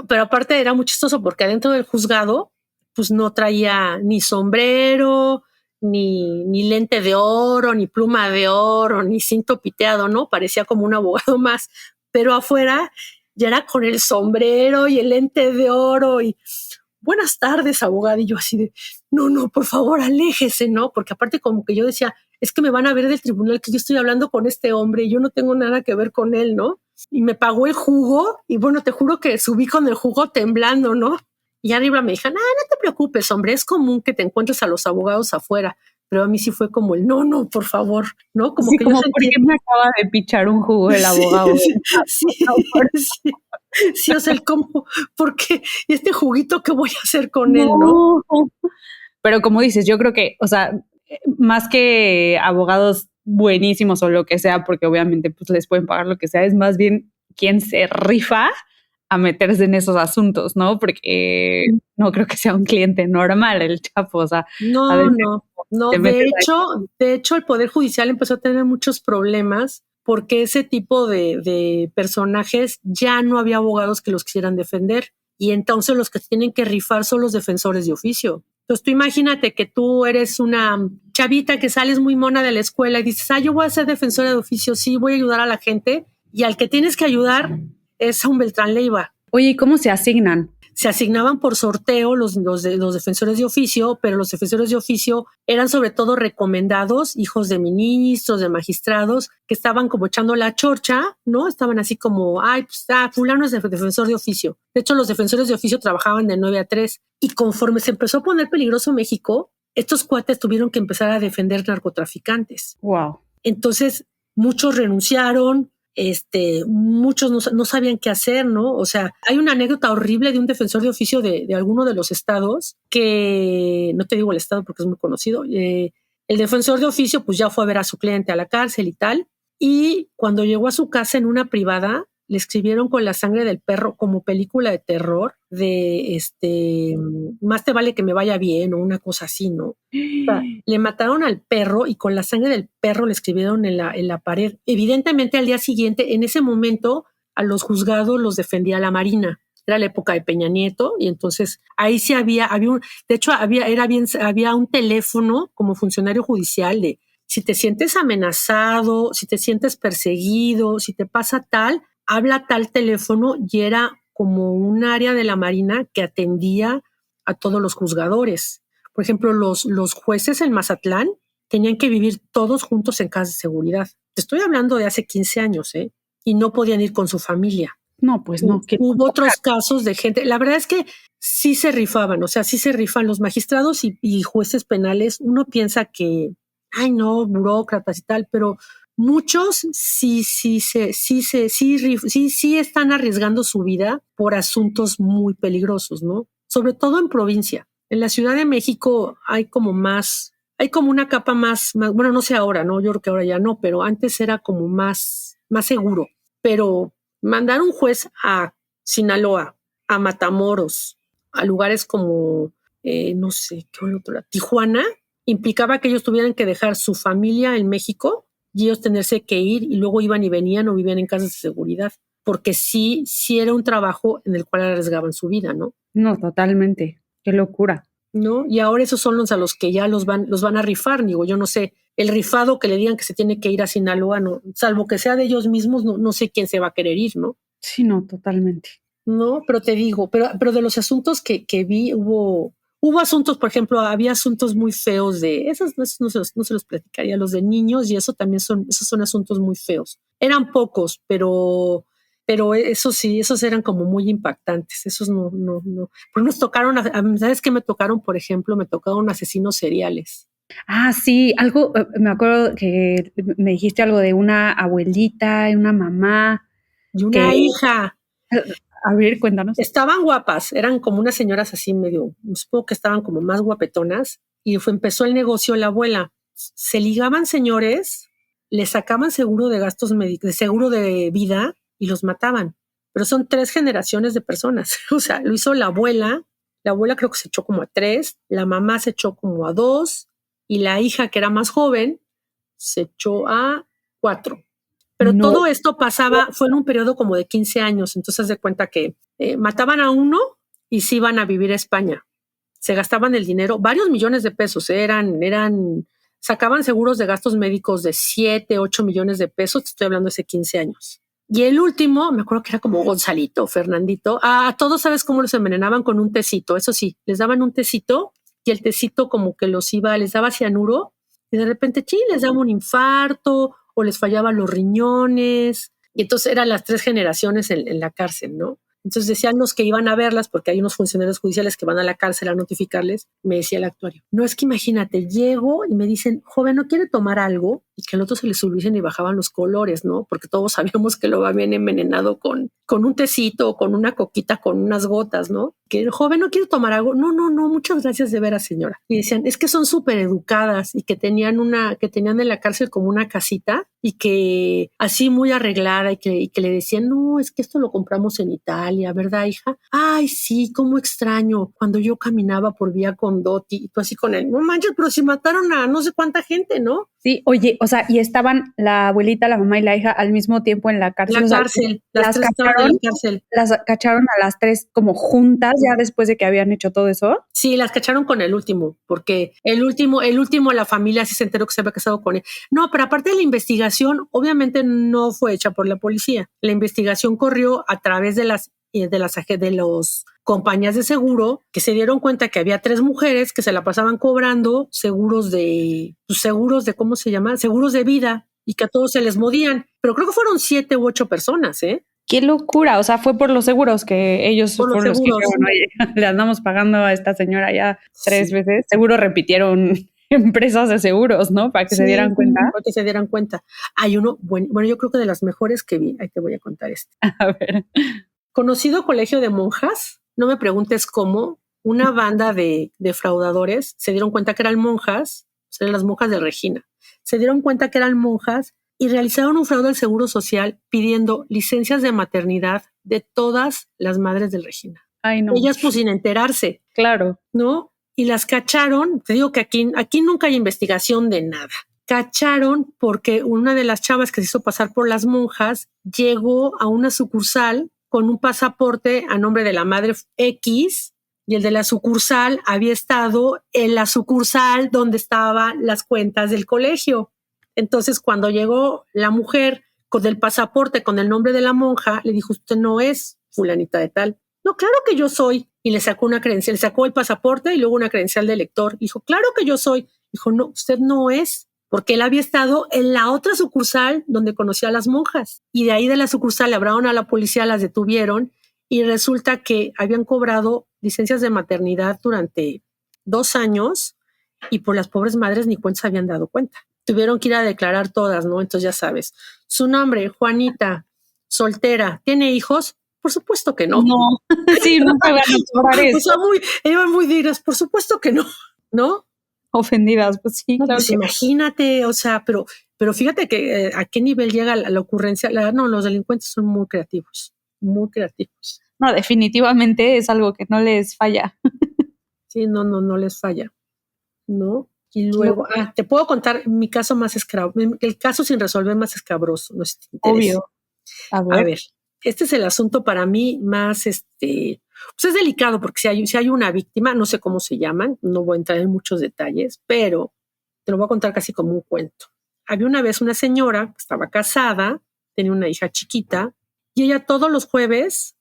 A: Pero aparte era muy chistoso porque adentro del juzgado pues no traía ni sombrero, ni lente de oro, ni pluma de oro, ni cinto piteado, ¿no? Parecía como un abogado más, pero afuera ya era con el sombrero y el lente de oro y buenas tardes, abogado. Y yo así de, no, por favor, aléjese, ¿no? Porque aparte como que yo decía, es que me van a ver del tribunal que yo estoy hablando con este hombre y yo no tengo nada que ver con él, ¿no? Y me pagó el jugo y bueno, te juro que subí con el jugo temblando, ¿no? Y arriba me dijeron, no te preocupes, hombre, es común que te encuentres a los abogados afuera. Pero a mí sí fue como el no, por favor, ¿no? Como
C: sí,
A: que
C: como
A: yo sentí...
C: ¿por qué me acaba de pichar un jugo el abogado?
A: Sí, o sea, el cómo, ¿por qué? ¿Y este juguito qué voy a hacer con él, no?
C: Pero como dices, yo creo que, o sea, más que abogados buenísimos o lo que sea, porque obviamente pues les pueden pagar lo que sea, es más bien quién se rifa a meterse en esos asuntos, ¿no? Porque no creo que sea un cliente normal el Chapo, o sea,
A: no. De hecho, el Poder Judicial empezó a tener muchos problemas porque ese tipo de personajes ya no había abogados que los quisieran defender y entonces los que tienen que rifar son los defensores de oficio. Entonces tú imagínate que tú eres una chavita que sales muy mona de la escuela y dices, yo voy a ser defensora de oficio, sí, voy a ayudar a la gente y al que tienes que ayudar es a un Beltrán Leiva.
C: Oye, ¿y cómo se asignan?
A: Se asignaban por sorteo los defensores de oficio, pero los defensores de oficio eran sobre todo recomendados, hijos de ministros, de magistrados, que estaban como echando la chorcha, ¿no? Estaban así como, fulano es defensor de oficio. De hecho, los defensores de oficio trabajaban de 9 a 3 y conforme se empezó a poner peligroso México, estos cuates tuvieron que empezar a defender narcotraficantes.
C: Wow.
A: Entonces, muchos renunciaron, muchos no sabían qué hacer, ¿no? O sea, hay una anécdota horrible de un defensor de oficio de alguno de los estados que, no te digo el estado porque es muy conocido, el defensor de oficio pues ya fue a ver a su cliente a la cárcel y tal, y cuando llegó a su casa en una privada, le escribieron con la sangre del perro como película de terror de más te vale que me vaya bien o una cosa así, ¿no? O sea, le mataron al perro y con la sangre del perro le escribieron en la pared. Evidentemente al día siguiente, en ese momento, a los juzgados los defendía la Marina. Era la época de Peña Nieto y entonces ahí sí había un teléfono como funcionario judicial de si te sientes amenazado, si te sientes perseguido, si te pasa tal, habla tal teléfono y era como un área de la Marina que atendía a todos los juzgadores. Por ejemplo, los jueces en Mazatlán tenían que vivir todos juntos en casas de seguridad. Te estoy hablando de hace 15 años, y no podían ir con su familia.
C: No, pues no.
A: Hubo otros casos de gente. La verdad es que sí se rifaban, o sea, sí se rifan los magistrados y jueces penales. Uno piensa que, burócratas y tal, pero muchos sí están arriesgando su vida por asuntos muy peligrosos, ¿no? Sobre todo en provincia. En la Ciudad de México hay como una capa más, bueno, no sé ahora, ¿no? Yo creo que ahora ya no, pero antes era como más seguro. Pero mandar un juez a Sinaloa, a Matamoros, a lugares como, no sé, ¿qué otro? Tijuana, implicaba que ellos tuvieran que dejar su familia en México y ellos tenerse que ir y luego iban y venían o vivían en casas de seguridad, porque sí era un trabajo en el cual arriesgaban su vida, ¿no?
C: No, totalmente. Qué locura.
A: ¿No? Y ahora esos son los a los que ya los van a rifar, digo, yo no sé, el rifado que le digan que se tiene que ir a Sinaloa, no, salvo que sea de ellos mismos, no sé quién se va a querer ir, ¿no?
C: Sí, no, totalmente.
A: No, pero te digo, pero de los asuntos que vi, hubo asuntos, por ejemplo, había asuntos muy feos de, esos no se los platicaría, los de niños, y esos son asuntos muy feos. Eran pocos, pero esos sí, esos eran como muy impactantes. Esos no. Pero nos tocaron, ¿sabes qué me tocaron? Por ejemplo, me tocaron asesinos seriales.
C: Ah, sí, algo, me acuerdo que me dijiste algo de una abuelita, una mamá.
A: Y una hija.
C: A ver, cuéntanos.
A: Estaban guapas, eran como unas señoras así medio, supongo que estaban como más guapetonas, y empezó el negocio la abuela. Se ligaban señores, les sacaban seguro de gastos médicos, seguro de vida, y los mataban. Pero son 3 generaciones de personas. O sea, lo hizo la abuela creo que se echó como a 3, la mamá se echó como a 2, y la hija, que era más joven, se echó a 4. Pero todo esto fue en un periodo como de 15 años. Entonces, haz de cuenta que mataban a uno y se iban a vivir a España. se gastaban el dinero, varios millones de pesos, sacaban seguros de gastos médicos de 7, 8 millones de pesos, te estoy hablando de hace 15 años. Y el último, me acuerdo que era como Gonzalito, Fernandito, a todos, ¿sabes cómo los envenenaban? Con un tecito, eso sí, les daban un tecito y el tecito como que les daba cianuro y de repente, les daba un infarto o les fallaban los riñones. Y entonces eran las 3 generaciones en la cárcel, ¿no? Entonces decían los que iban a verlas, porque hay unos funcionarios judiciales que van a la cárcel a notificarles, me decía el actuario, no, es que imagínate, llego y me dicen, joven, ¿no quiere tomar algo? Y que al otro se les subían y bajaban los colores, ¿no? Porque todos sabíamos que lo habían envenenado con un tecito, con una coquita, con unas gotas, ¿no? Que el joven no quiere tomar algo. No, muchas gracias de veras, señora. Y decían, es que son súper educadas y que tenían en la cárcel como una casita y que así muy arreglada y que le decían, no, es que esto lo compramos en Italia, ¿verdad, hija? Ay, sí, cómo extraño cuando yo caminaba por Vía Condotti y tú así con él, no manches, pero si mataron a no sé cuánta gente, ¿no?
C: Sí, oye, o sea, y estaban la abuelita, la mamá y la hija al mismo tiempo en la cárcel.
A: La cárcel,
C: las 3 estaban en la cárcel. Las cacharon a las 3 como juntas ya después de que habían hecho todo eso.
A: Sí, las cacharon con el último, porque el último, la familia sí se enteró que se había casado con él. No, pero aparte de la investigación, obviamente no fue hecha por la policía. La investigación corrió a través de los compañías de seguro que se dieron cuenta que había 3 mujeres que se la pasaban cobrando seguros de ¿cómo se llama? Seguros de vida y que a todos se les modían. Pero creo que fueron 7 u 8 personas, ¿eh?
C: ¡Qué locura! O sea, fue por los seguros que ellos fueron los que dijeron, oye, le andamos pagando a esta señora ya 3 veces. Seguro repitieron empresas de seguros, ¿no? Para que se dieran cuenta.
A: Para que se dieran cuenta. Hay uno, bueno, yo creo que de las mejores que vi, ahí te voy a contar esto.
C: A ver.
A: Conocido colegio de monjas, no me preguntes cómo, una banda de defraudadores se dieron cuenta que eran monjas, eran las monjas de Regina, se dieron cuenta que eran monjas y realizaron un fraude al Seguro Social pidiendo licencias de maternidad de todas las madres de Regina.
C: Ay, no.
A: Ellas pues sin enterarse.
C: Claro.
A: ¿No? Y las cacharon, te digo que aquí nunca hay investigación de nada. Cacharon porque una de las chavas que se hizo pasar por las monjas llegó a una sucursal con un pasaporte a nombre de la madre X y el de la sucursal había estado en la sucursal donde estaban las cuentas del colegio. Entonces, cuando llegó la mujer con el pasaporte con el nombre de la monja, le dijo, usted no es fulanita de tal. No, claro que yo soy. Y le sacó una credencial, le sacó el pasaporte y luego una credencial de lector. Dijo, claro que yo soy. Dijo, no, usted no es, porque él había estado en la otra sucursal donde conocía a las monjas. Y de ahí de la sucursal le hablaron a la policía, las detuvieron y resulta que habían cobrado licencias de maternidad durante 2 años y por las pobres madres ni cuenta se habían dado cuenta. Tuvieron que ir a declarar todas, ¿no? Entonces ya sabes, su nombre, Juanita, soltera, ¿tiene hijos? Por supuesto que no.
C: No, sí, nunca van a cobrar eso.
A: O sea, eran muy dignas, por supuesto que no, ¿no?
C: Ofendidas, pues sí.
A: No,
C: claro
A: pues
C: que
A: imagínate, o sea, pero fíjate que a qué nivel llega la ocurrencia. No, los delincuentes son muy creativos, muy creativos.
C: No, definitivamente es algo que no les falla.
A: Sí, no les falla, ¿no? Y luego, te puedo contar mi caso más el caso sin resolver más escabroso, no sé si te interesa.
C: Obvio. A ver,
A: este es el asunto para mí más, pues es delicado porque si hay una víctima, no sé cómo se llaman, no voy a entrar en muchos detalles, pero te lo voy a contar casi como un cuento. Había una vez una señora que estaba casada, tenía una hija chiquita y ella todos los jueves,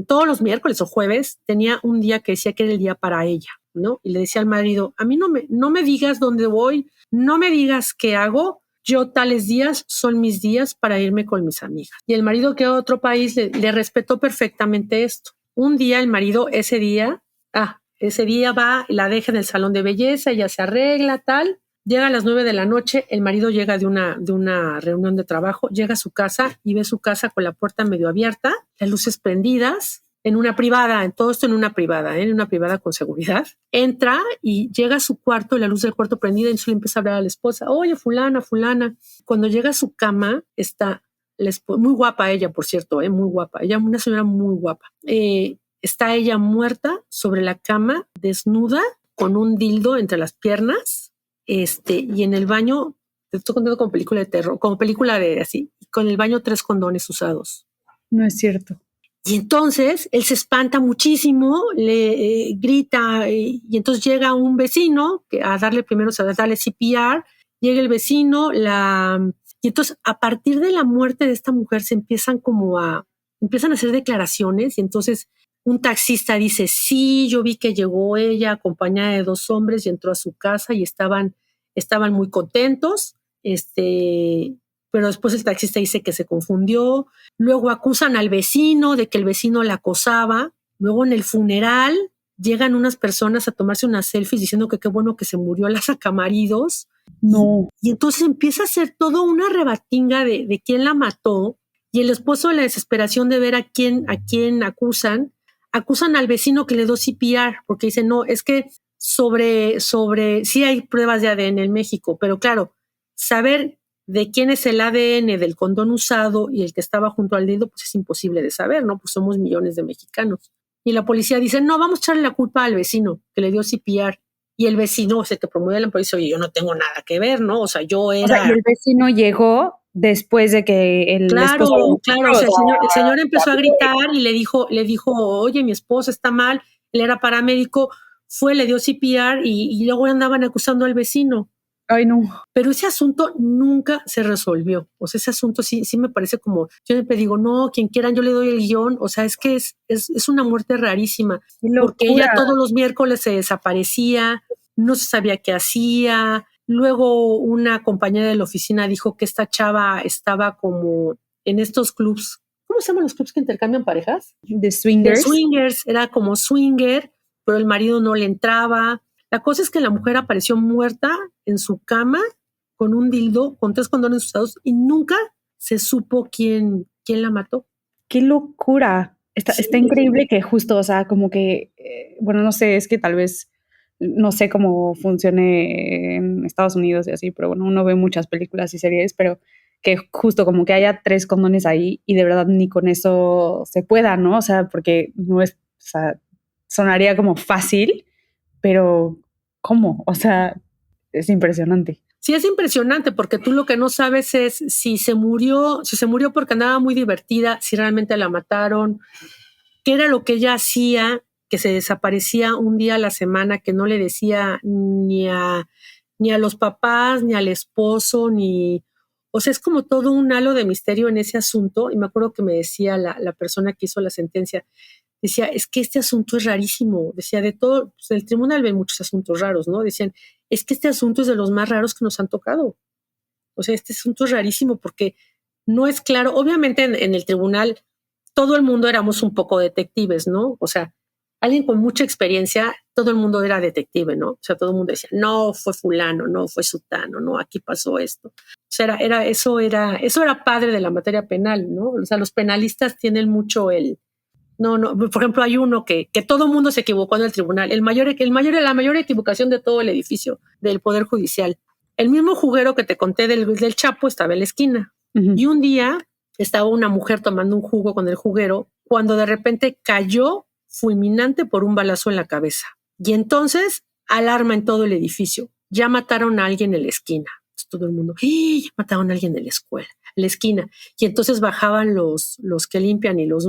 A: todos los miércoles o jueves, tenía un día que decía que era el día para ella, ¿no? Y le decía al marido, a mí no me digas dónde voy, no me digas qué hago, yo tales días son mis días para irme con mis amigas. Y el marido que a otro país le respetó perfectamente esto. Un día el marido ese día va, la deja en el salón de belleza, ella se arregla, tal. Llega a las 9 de la noche, el marido llega de una reunión de trabajo, llega a su casa y ve su casa con la puerta medio abierta, las luces prendidas, en una privada, en todo esto en una privada con seguridad. Entra y llega a su cuarto y la luz del cuarto prendida y le empieza a hablar a la esposa. Oye, fulana. Cuando llega a su cama está la esposa, muy guapa ella, por cierto, muy guapa. Ella, una señora muy guapa. Está ella muerta sobre la cama, desnuda, con un dildo entre las piernas, y en el baño, te estoy contando como película de terror, como película de así, con el baño 3 condones usados.
C: No es cierto.
A: Y entonces él se espanta muchísimo, le grita y entonces llega un vecino a darle CPR, llega el vecino, y entonces a partir de la muerte de esta mujer empiezan a hacer declaraciones y entonces un taxista dice, sí, yo vi que llegó ella acompañada de 2 hombres y entró a su casa y estaban muy contentos, pero después el taxista dice que se confundió. Luego acusan al vecino de que el vecino la acosaba. Luego en el funeral llegan unas personas a tomarse unas selfies diciendo que qué bueno que se murió la sacamaridos.
C: No.
A: Y entonces empieza a ser todo una rebatinga de quién la mató. Y el esposo, en la desesperación de ver a quién acusan al vecino que le dio CPR, porque dice, no, es que sí hay pruebas de ADN en México, pero claro, saber de quién es el ADN del condón usado y el que estaba junto al dedo, pues es imposible de saber, ¿no? Pues somos millones de mexicanos. Y la policía dice, no, vamos a echarle la culpa al vecino que le dio CPR. Y el vecino, que promueve la policía, oye, yo no tengo nada que ver, ¿no? O sea, yo era...
C: O sea, y el vecino llegó después de que el esposo...
A: Claro, o sea, el señor empezó a gritar y le dijo, oye, mi esposa está mal, él era paramédico, le dio CPR y luego andaban acusando al vecino.
C: Ay, no.
A: Pero ese asunto nunca se resolvió. O sea, ese asunto sí me parece como, yo siempre digo, no, quien quieran, yo le doy el guión. O sea, es que es una muerte rarísima. Porque ella todos los miércoles se desaparecía, no se sabía qué hacía. Luego una compañera de la oficina dijo que esta chava estaba como en estos clubs. ¿Cómo se llaman los clubs que intercambian parejas?
C: De swingers.
A: De swingers, era como swinger, pero el marido no le entraba. La cosa es que la mujer apareció muerta en su cama con un dildo, con 3 condones usados y nunca se supo quién la mató.
C: ¡Qué locura! Está increíble que justo, o sea, como que, bueno, no sé, es que tal vez no sé cómo funcione en Estados Unidos y así, pero bueno, uno ve muchas películas y series, pero que justo como que haya 3 condones ahí y de verdad ni con eso se pueda, ¿no? O sea, porque no es, o sea, sonaría como fácil, pero ¿cómo? O sea, es impresionante.
A: Sí, es impresionante porque tú lo que no sabes es si se murió porque andaba muy divertida, si realmente la mataron, qué era lo que ella hacía, que se desaparecía un día a la semana, que no le decía ni a los papás, ni al esposo, o sea, es como todo un halo de misterio en ese asunto. Y me acuerdo que me decía la persona que hizo la sentencia, decía, es que este asunto es rarísimo. Decía, de todo, pues el tribunal ve muchos asuntos raros, ¿no? Decían, es que este asunto es de los más raros que nos han tocado. O sea, este asunto es rarísimo porque no es claro. Obviamente en el tribunal todo el mundo éramos un poco detectives, ¿no? O sea, alguien con mucha experiencia, todo el mundo era detective, ¿no? O sea, todo el mundo decía, no, fue fulano, no, fue sutano, no, aquí pasó esto. O sea, eso era padre de la materia penal, ¿no? O sea, los penalistas tienen mucho no, por ejemplo, hay uno que todo el mundo se equivocó en el tribunal. La mayor equivocación de todo el edificio, del Poder Judicial. El mismo juguero que te conté del Chapo estaba en la esquina. Uh-huh. Y un día estaba una mujer tomando un jugo con el juguero cuando de repente cayó fulminante por un balazo en la cabeza. Y entonces, alarma en todo el edificio. Ya mataron a alguien en la esquina. Entonces, todo el mundo, ya mataron a alguien en la esquina. Y entonces bajaban los que limpian y los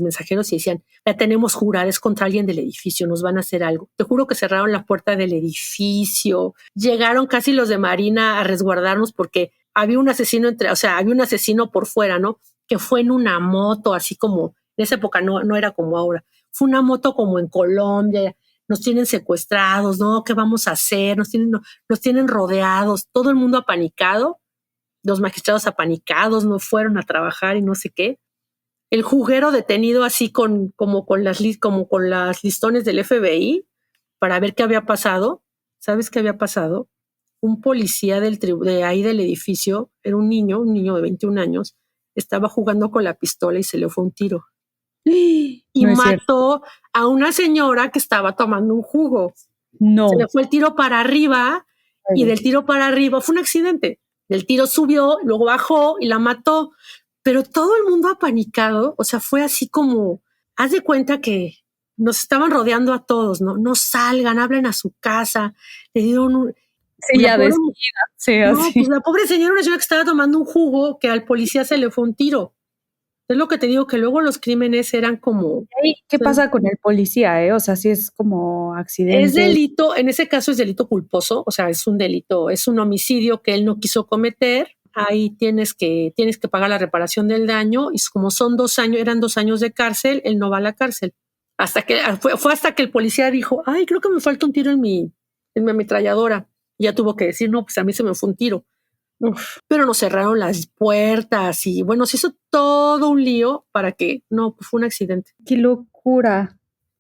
A: mensajeros y decían, la tenemos jurada, es contra alguien del edificio, nos van a hacer algo. Te juro que cerraron la puerta del edificio. Llegaron casi los de Marina a resguardarnos porque había un asesino había un asesino por fuera, ¿no? Que fue en una moto, así como, en esa época no era como ahora. Fue una moto como en Colombia, nos tienen secuestrados, ¿no? ¿Qué vamos a hacer? Nos tienen rodeados, todo el mundo apanicado. Los magistrados apanicados no fueron a trabajar y no sé qué. El juguero detenido así como con las listones del FBI para ver qué había pasado. ¿Sabes qué había pasado? Un policía de ahí del edificio, era un niño de 21 años, estaba jugando con la pistola y se le fue un tiro. Y no mató a una señora que estaba tomando un jugo.
C: No.
A: Se le fue el tiro para arriba. Ay, y del tiro para arriba fue un accidente. Del tiro subió, luego bajó y la mató. Pero todo el mundo apanicado, o sea, fue así como, haz de cuenta que nos estaban rodeando a todos, ¿no? No salgan, hablen a su casa. Le dieron
C: Sí, ya decía. Sí,
A: no,
C: así.
A: pues la pobre señora, una señora que estaba tomando un jugo, que al policía se le fue un tiro. Es lo que te digo, que luego los crímenes eran como...
C: ¿Qué pasa con el policía, O sea, si es como accidente.
A: Es delito, en ese caso es delito culposo, o sea, es un delito, es un homicidio que él no quiso cometer. Ahí tienes que pagar la reparación del daño, y como son 2 años, eran 2 años de cárcel, él no va a la cárcel. Fue hasta que el policía dijo, ay, creo que me falta un tiro en mi ametralladora. Y ya tuvo que decir, no, pues a mí se me fue un tiro. Uf, pero nos cerraron las puertas y bueno, se hizo todo un lío para que, no, pues fue un accidente.
C: ¡Qué locura!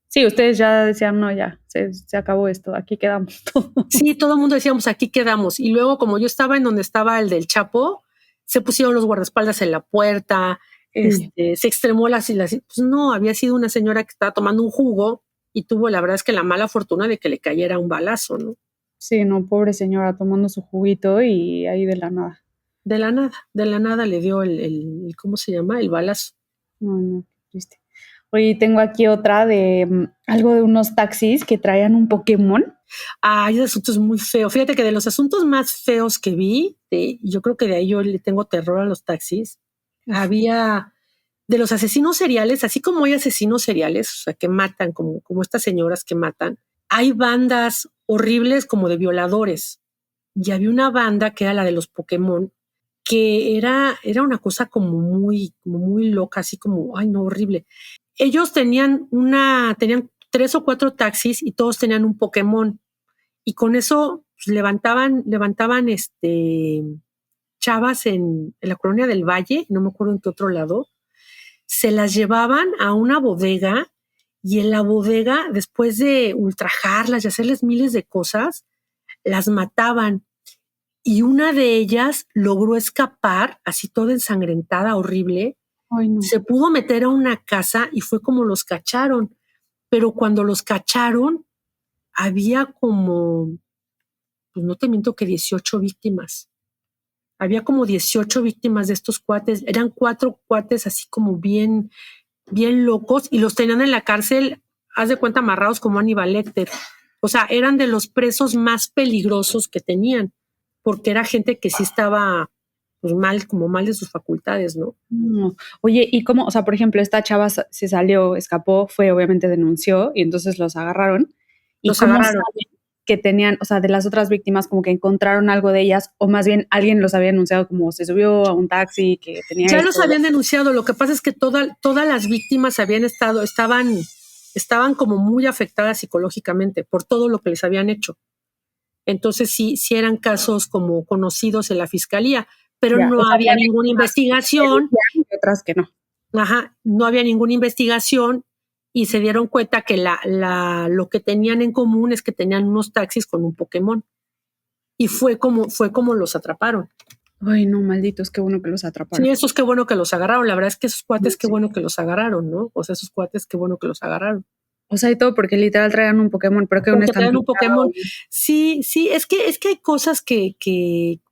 C: Sí, ustedes ya decían, no, ya, se acabó esto, aquí quedamos todos.
A: Sí, todo el mundo decíamos, aquí quedamos. Y luego, como yo estaba en donde estaba el del Chapo, se pusieron los guardaespaldas en la puerta, se extremó pues no, había sido una señora que estaba tomando un jugo y tuvo, la verdad es que la mala fortuna de que le cayera un balazo, ¿no?
C: Sí, no, pobre señora tomando su juguito y ahí de la nada.
A: De la nada le dio el ¿cómo se llama? El balazo.
C: No, qué triste. Oye, tengo aquí otra de algo de unos taxis que traían un Pokémon.
A: Ese asunto es muy feo. Fíjate que de los asuntos más feos que vi, yo creo que de ahí yo le tengo terror a los taxis. Había de los asesinos seriales, así como hay asesinos seriales, o sea, que matan, como estas señoras que matan, hay bandas horribles como de violadores. Y había una banda que era la de los Pokémon, que era una cosa como muy loca, así como, ay no, horrible. Ellos tenían 3 o 4 taxis y todos tenían un Pokémon. Y con eso pues, levantaban chavas en la colonia del Valle, no me acuerdo en qué otro lado, se las llevaban a una bodega y en la bodega, después de ultrajarlas y hacerles miles de cosas, las mataban. Y una de ellas logró escapar, así toda ensangrentada, horrible.
C: Ay, no.
A: Se pudo meter a una casa y fue como los cacharon. Pero cuando los cacharon, había como, pues no te miento que 18 víctimas. Había como 18 víctimas de estos cuates. Eran 4 cuates así como bien locos y los tenían en la cárcel, haz de cuenta, amarrados como Aníbal Lecter. O sea, eran de los presos más peligrosos que tenían, porque era gente que sí estaba pues mal de sus facultades, ¿no?
C: No. Oye, ¿y cómo? O sea, por ejemplo, esta chava se salió, escapó, obviamente denunció y entonces los agarraron. ¿Y
A: los
C: cómo
A: agarraron?
C: saben que tenían, o sea, de las otras víctimas, como que encontraron algo de ellas, o más bien alguien los había denunciado, como se subió a un taxi que tenía
A: Ya
C: esto?
A: los habían denunciado. Lo que pasa es que todas las víctimas estaban como muy afectadas psicológicamente por todo lo que les habían hecho. Entonces sí eran casos como conocidos en la fiscalía, pero
C: Ya,
A: no
C: o sea,
A: había ninguna investigación.
C: Y otras que no.
A: Ajá, no había ninguna investigación y se dieron cuenta que lo que tenían en común es que tenían unos taxis con un Pokémon. Y fue como los atraparon.
C: Ay, no, malditos, qué bueno que los atraparon.
A: Sí, esos qué bueno que los agarraron. La verdad es que esos cuates,
C: Sí.
A: qué bueno que los agarraron, ¿no? O sea, esos cuates, qué bueno que los agarraron.
C: O sea, y todo porque literal traían un Pokémon, pero que
A: porque traían un Pokémon. Sí, es que hay cosas que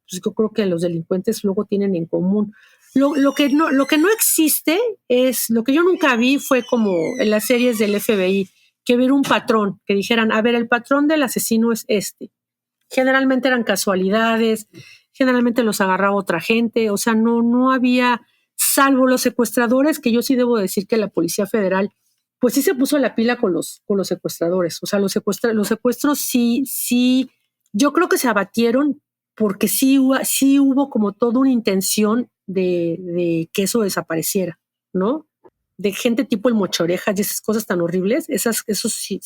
A: pues yo creo que los delincuentes luego tienen en común. Lo que no existe es, lo que yo nunca vi fue como en las series del FBI, que hubiera un patrón, que dijeran, a ver, el patrón del asesino es este. Generalmente eran casualidades, generalmente los agarraba otra gente, o sea, no había, salvo los secuestradores, que yo sí debo decir que la Policía Federal pues sí se puso la pila con los secuestradores. O sea, los secuestros sí, yo creo que se abatieron porque sí hubo como toda una intención de que eso desapareciera, ¿no? De gente tipo el Mochorejas y esas cosas tan horribles, esos sí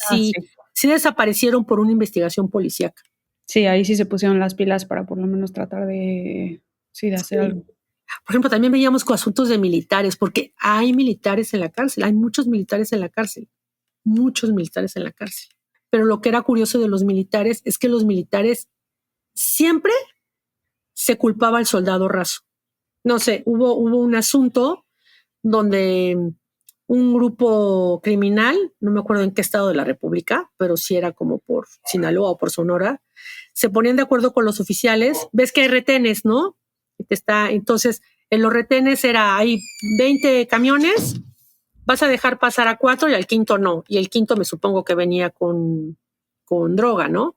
A: desaparecieron por una investigación policíaca.
C: Sí, ahí sí se pusieron las pilas para por lo menos tratar de hacer algo.
A: Por ejemplo, también veíamos con asuntos de militares, porque hay militares en la cárcel, hay muchos militares en la cárcel. Pero lo que era curioso de los militares es que los militares siempre se culpaba al soldado raso. No sé, hubo un asunto donde un grupo criminal, no me acuerdo en qué estado de la República, pero sí era como por Sinaloa o por Sonora, se ponían de acuerdo con los oficiales. Ves que hay retenes, ¿no? Entonces, en los retenes hay 20 camiones, vas a dejar pasar a 4 y al quinto no. Y el quinto me supongo que venía con droga, ¿no?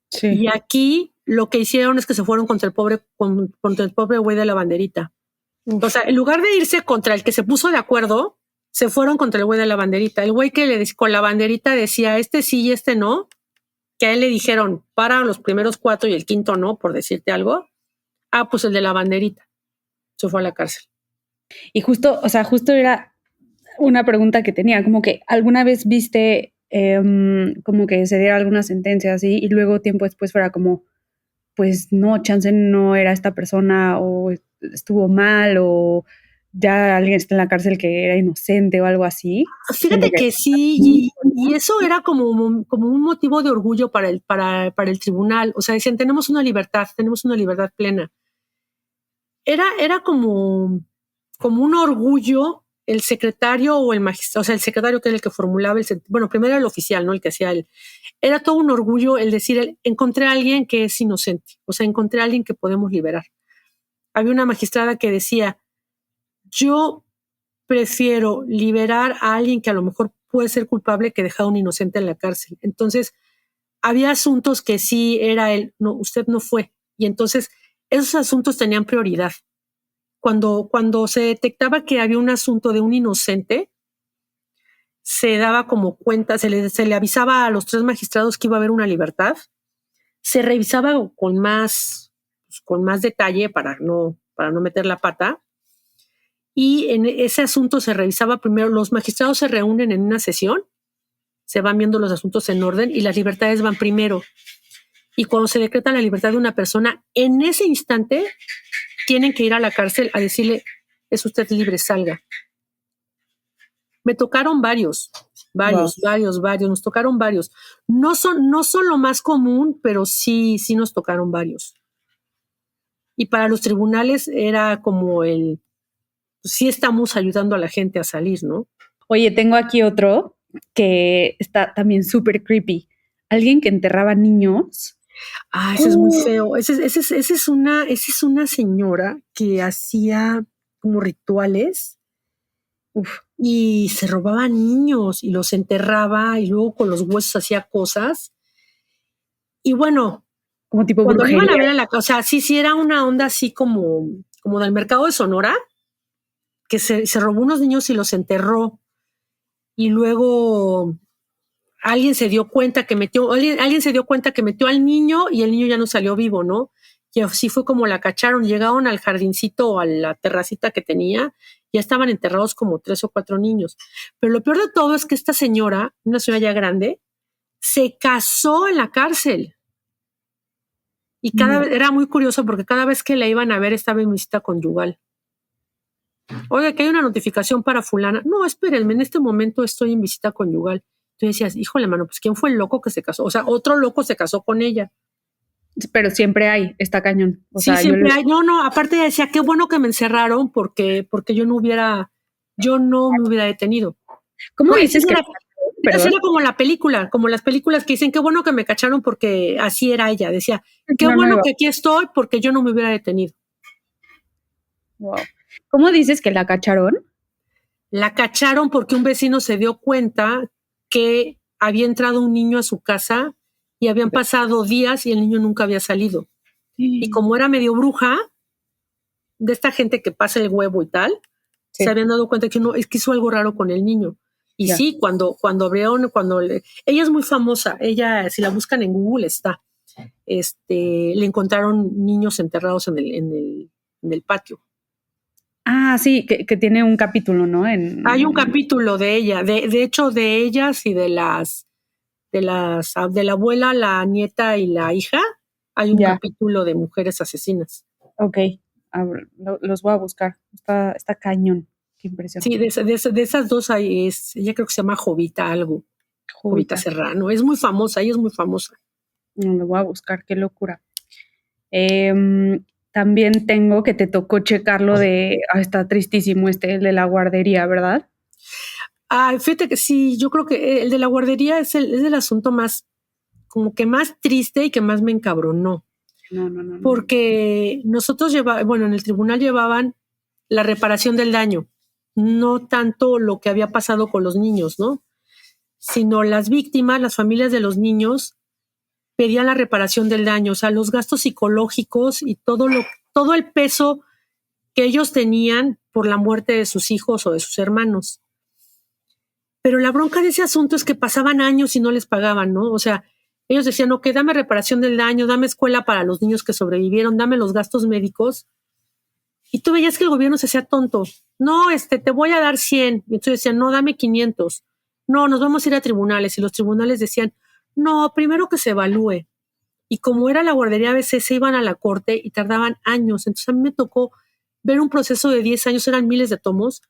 C: Sí.
A: Y aquí lo que hicieron es que se fueron contra el pobre güey de la banderita. O sea, en lugar de irse contra el que se puso de acuerdo, se fueron contra el güey de la banderita. El güey que con la banderita decía, este sí y este no, que a él le dijeron, para los primeros 4 y el quinto no, por decirte algo. Ah, pues el de la banderita. Se fue a la cárcel.
C: Y justo era una pregunta que tenía, como que alguna vez viste como que se diera alguna sentencia así y luego tiempo después fuera como, pues no, chance no era esta persona o estuvo mal o ya alguien está en la cárcel que era inocente o algo así.
A: Fíjate que sí, y eso era como un motivo de orgullo para el tribunal. O sea, decían, tenemos una libertad plena. Era como un orgullo el secretario o el magistrado, o sea, el secretario que era el que formulaba bueno, primero el oficial, ¿no? El que hacía era todo un orgullo el decir, encontré a alguien que es inocente, o sea, encontré a alguien que podemos liberar. Había una magistrada que decía, yo prefiero liberar a alguien que a lo mejor puede ser culpable que dejar a un inocente en la cárcel. Entonces, había asuntos que sí era no, usted no fue. Y entonces, esos asuntos tenían prioridad. Cuando se detectaba que había un asunto de un inocente, se daba como cuenta, se le avisaba a los 3 magistrados que iba a haber una libertad, se revisaba con más detalle para no meter la pata, y en ese asunto se revisaba primero, los magistrados se reúnen en una sesión, se van viendo los asuntos en orden y las libertades van primero. Y cuando se decreta la libertad de una persona, en ese instante tienen que ir a la cárcel a decirle, es usted libre, salga. Me tocaron varios, nos tocaron varios. No son lo más común, pero sí nos tocaron varios. Y para los tribunales era como sí estamos ayudando a la gente a salir, ¿no?
C: Oye, tengo aquí otro que está también súper creepy. Alguien que enterraba niños.
A: Ah, ese es muy feo. Esa es una señora que hacía como rituales. Y se robaba niños y los enterraba y luego con los huesos hacía cosas. Y bueno,
C: como tipo
A: cuando
C: brujería.
A: iban a ver a la casa, sí era una onda así como del mercado de Sonora, que se robó unos niños y los enterró. Y luego alguien se dio cuenta que metió al niño y el niño ya no salió vivo, ¿no? Y así fue como la cacharon. Llegaron al jardincito o a la terracita que tenía, ya estaban enterrados como 3 o 4 niños. Pero lo peor de todo es que esta señora, una señora ya grande, se casó en la cárcel. Y era muy curioso porque cada vez que la iban a ver estaba en visita conyugal. Oye, que hay una notificación para fulana. No, espérenme, en este momento estoy en visita conyugal. Tú decías, híjole, mano, pues ¿quién fue el loco que se casó? O sea, otro loco se casó con ella.
C: Pero siempre está cañón. O sea,
A: siempre hay. No, aparte decía, qué bueno que me encerraron porque yo no me hubiera detenido.
C: ¿Cómo dices que?
A: Era como la película, como las películas que dicen, qué bueno que me cacharon porque así era ella. Decía, qué bueno que aquí estoy porque yo no me hubiera detenido.
C: Wow. ¿Cómo dices que la cacharon?
A: La cacharon porque un vecino se dio cuenta que había entrado un niño a su casa y habían pasado días y el niño nunca había salido. Y como era medio bruja, de esta gente que pasa el huevo y tal, se habían dado cuenta que es que hizo algo raro con el niño. Y sí, cuando abrieron, ella es muy famosa, ella, si la buscan en Google está, le encontraron niños enterrados en el patio.
C: Ah, sí, que tiene un capítulo, ¿no?
A: Hay un capítulo de ella, de hecho de ellas y de la abuela, la nieta y la hija, hay un capítulo de mujeres asesinas.
C: Ok, los voy a buscar, está cañón, qué impresión.
A: Sí, de esas dos hay, ella creo que se llama Jovita algo, Jovita Serrano, es muy famosa, ella es muy famosa.
C: No, lo voy a buscar, qué locura. También tengo que te tocó checarlo está tristísimo el de la guardería, ¿verdad?
A: Fíjate que sí, yo creo que el de la guardería es el asunto más, como que más triste y que más me encabronó.
C: No.
A: Porque nosotros en el tribunal llevaban la reparación del daño, no tanto lo que había pasado con los niños, ¿no? Sino las víctimas, las familias de los niños pedían la reparación del daño, o sea, los gastos psicológicos y todo el peso que ellos tenían por la muerte de sus hijos o de sus hermanos. Pero la bronca de ese asunto es que pasaban años y no les pagaban, ¿no? O sea, ellos decían, ok, dame reparación del daño, dame escuela para los niños que sobrevivieron, dame los gastos médicos. Y tú veías que el gobierno se hacía tonto. No, te voy a dar 100. Y entonces decían, no, dame 500. No, nos vamos a ir a tribunales. Y los tribunales decían, no, primero que se evalúe. Y como era la guardería ABC, se iban a la corte y tardaban años. Entonces a mí me tocó ver un proceso de 10 años, eran miles de tomos,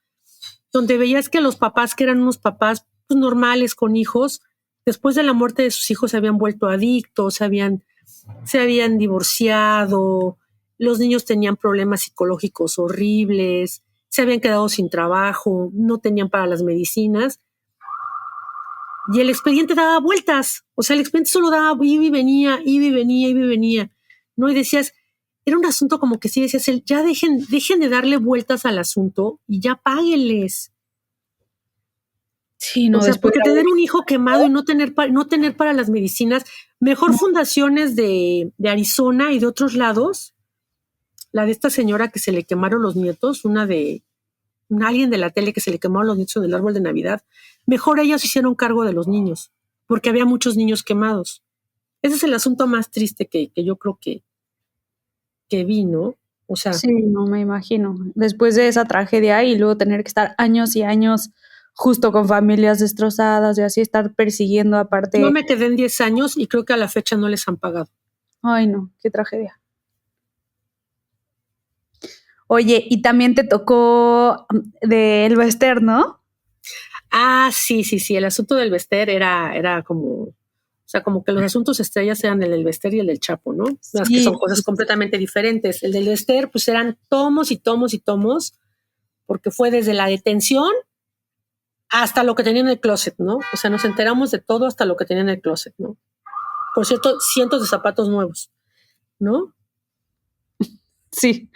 A: donde veías que los papás, que eran unos papás pues, normales con hijos, después de la muerte de sus hijos se habían vuelto adictos, se habían divorciado, los niños tenían problemas psicológicos horribles, se habían quedado sin trabajo, no tenían para las medicinas. Y el expediente daba vueltas. O sea, el expediente solo daba, iba y venía, iba y venía, iba y venía. ¿No? Y decías, era un asunto como que sí decías, ya dejen de darle vueltas al asunto y ya páguenles.
C: Sí, no,
A: o sea, porque tener un hijo quemado y no tener para las medicinas, mejor fundaciones de Arizona y de otros lados, la de esta señora que se le quemaron los nietos, alguien de la tele que se le quemaron los nietos en el árbol de Navidad, mejor ellas hicieron cargo de los niños, porque había muchos niños quemados. Ese es el asunto más triste que yo creo que vi, ¿no? O sea,
C: sí, no me imagino. Después de esa tragedia y luego tener que estar años y años justo con familias destrozadas y así estar persiguiendo aparte.
A: Yo me quedé en 10 años y creo que a la fecha no les han pagado.
C: Ay, no, qué tragedia. Oye, y también te tocó de El Bester, ¿no?
A: Ah, sí. El asunto del Bester era como, o sea, como que los asuntos estrellas eran el del Bester y el del Chapo, ¿no? Las que son cosas completamente diferentes. El del Bester, pues eran tomos y tomos y tomos, porque fue desde la detención hasta lo que tenía en el closet, ¿no? O sea, nos enteramos de todo hasta lo que tenía en el closet, ¿no? Por cierto, cientos de zapatos nuevos, ¿no?
C: Sí,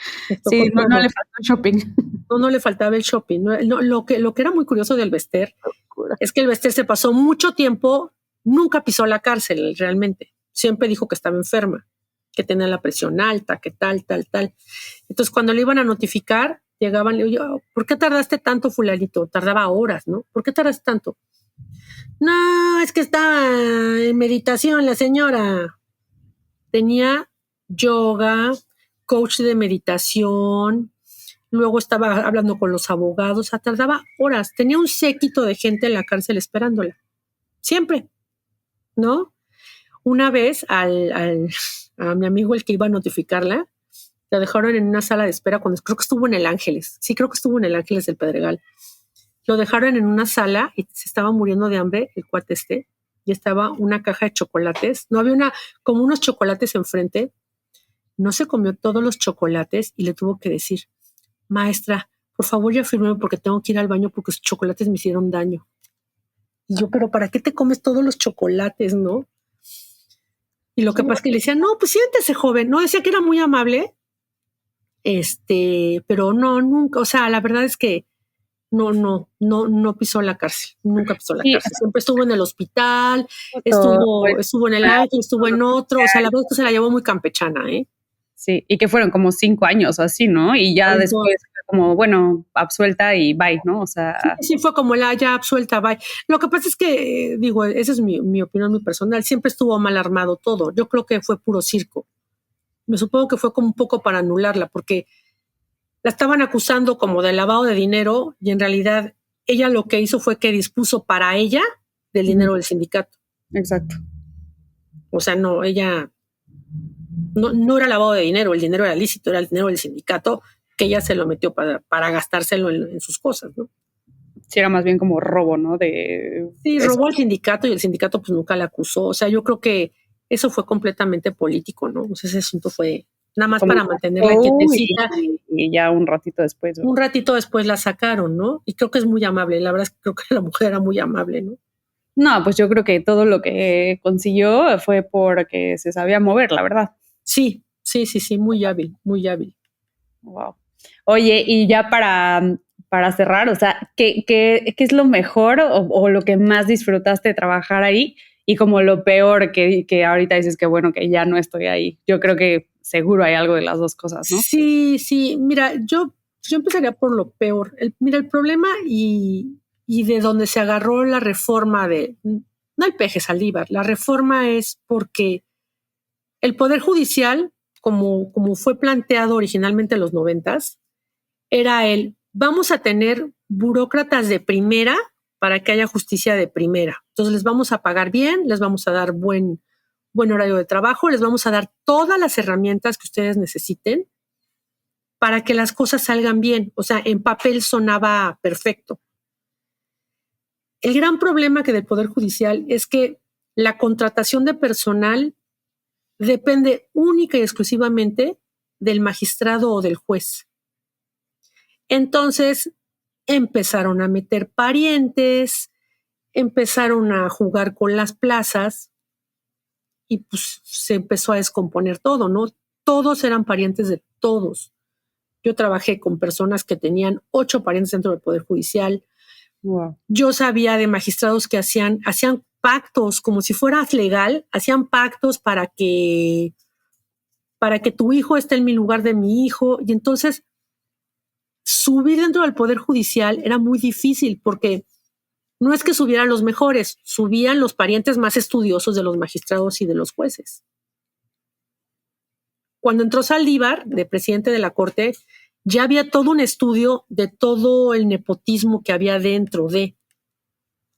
C: no le faltó el shopping.
A: No le faltaba el shopping. No, lo que era muy curioso del Bester es que el Bester se pasó mucho tiempo, nunca pisó la cárcel realmente. Siempre dijo que estaba enferma, que tenía la presión alta, que tal. Entonces, cuando le iban a notificar, llegaban, le digo, ¿por qué tardaste tanto, fulanito? Tardaba horas, ¿no? ¿Por qué tardaste tanto? No, es que estaba en meditación la señora. Tenía yoga, coach de meditación, luego estaba hablando con los abogados, o sea, tardaba horas. Tenía un séquito de gente en la cárcel esperándola. Siempre, ¿no? Una vez a mi amigo, el que iba a notificarla, la dejaron en una sala de espera creo que estuvo en el Ángeles. Sí, creo que estuvo en el Ángeles del Pedregal. Lo dejaron en una sala y se estaba muriendo de hambre el cuate y estaba una caja de chocolates. No había como unos chocolates enfrente. No se comió todos los chocolates y le tuvo que decir, maestra, por favor ya fírmeme porque tengo que ir al baño porque sus chocolates me hicieron daño. Y yo, pero ¿para qué te comes todos los chocolates, no? Y lo que pasa es que le decía, no, pues siéntese, joven. No, decía que era muy amable, pero no, nunca. O sea, la verdad es que no pisó la cárcel. Nunca pisó la cárcel. Siempre estuvo en el hospital, estuvo en el Ángel, estuvo en otro. O sea, la verdad es que se la llevó muy campechana, ¿eh?
C: Sí, y que fueron como 5 años así, ¿no? Y ya después como, bueno, absuelta y bye, ¿no? O sea...
A: Sí, fue como la ya absuelta, bye. Lo que pasa es que, digo, esa es mi opinión muy personal, siempre estuvo mal armado todo. Yo creo que fue puro circo. Me supongo que fue como un poco para anularla, porque la estaban acusando como de lavado de dinero y en realidad ella lo que hizo fue que dispuso para ella del dinero del sindicato.
C: Exacto.
A: O sea, no, ella... No era lavado de dinero, el dinero era lícito, era el dinero del sindicato que ella se lo metió para gastárselo en sus cosas, ¿no?
C: Sí, era más bien como robo, ¿no?
A: Sí, robó al sindicato y el sindicato pues nunca la acusó. O sea, yo creo que eso fue completamente político, ¿no? O sea, ese asunto fue nada más como para mantenerla quietecita.
C: Y ya un ratito después, ¿no?
A: Un ratito después la sacaron, ¿no? Y creo que es muy amable. La verdad es que creo que la mujer era muy amable, ¿no?
C: No, pues yo creo que todo lo que consiguió fue porque se sabía mover, la verdad.
A: Sí, muy hábil, muy hábil.
C: Wow. Oye, y ya para cerrar, o sea, ¿qué es lo mejor o lo que más disfrutaste de trabajar ahí? Y como lo peor que ahorita dices que bueno, que ya no estoy ahí. Yo creo que seguro hay algo de las dos cosas, ¿no?
A: Sí, mira, yo Yo empezaría por lo peor. Mira, el problema y de donde se agarró la reforma no el peje Saldívar, la reforma es porque el Poder Judicial, como fue planteado originalmente en los 90s, era vamos a tener burócratas de primera para que haya justicia de primera. Entonces les vamos a pagar bien, les vamos a dar buen horario de trabajo, les vamos a dar todas las herramientas que ustedes necesiten para que las cosas salgan bien. O sea, en papel sonaba perfecto. El gran problema que del Poder Judicial es que la contratación de personal depende única y exclusivamente del magistrado o del juez. Entonces empezaron a meter parientes, empezaron a jugar con las plazas y pues se empezó a descomponer todo, ¿no? Todos eran parientes de todos. Yo trabajé con personas que tenían 8 parientes dentro del Poder Judicial.
C: Wow.
A: Yo sabía de magistrados que hacían pactos, como si fueras legal, hacían pactos para que tu hijo esté en mi lugar de mi hijo. Y entonces subir dentro del Poder Judicial era muy difícil porque no es que subieran los mejores, subían los parientes más estudiosos de los magistrados y de los jueces. Cuando entró Saldívar, de presidente de la Corte, ya había todo un estudio de todo el nepotismo que había dentro de.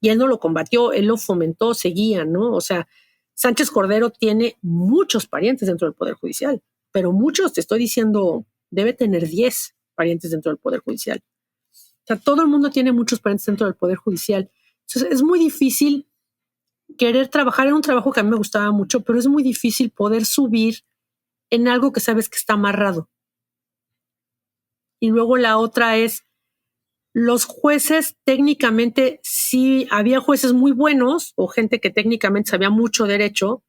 A: Y él no lo combatió, él lo fomentó, seguía, ¿no? O sea, Sánchez Cordero tiene muchos parientes dentro del Poder Judicial, pero muchos, te estoy diciendo, debe tener 10 parientes dentro del Poder Judicial. O sea, todo el mundo tiene muchos parientes dentro del Poder Judicial. Entonces, es muy difícil querer trabajar en un trabajo que a mí me gustaba mucho, pero es muy difícil poder subir en algo que sabes que está amarrado. Y luego la otra es, los jueces técnicamente, sí, había jueces muy buenos o gente que técnicamente sabía mucho derecho,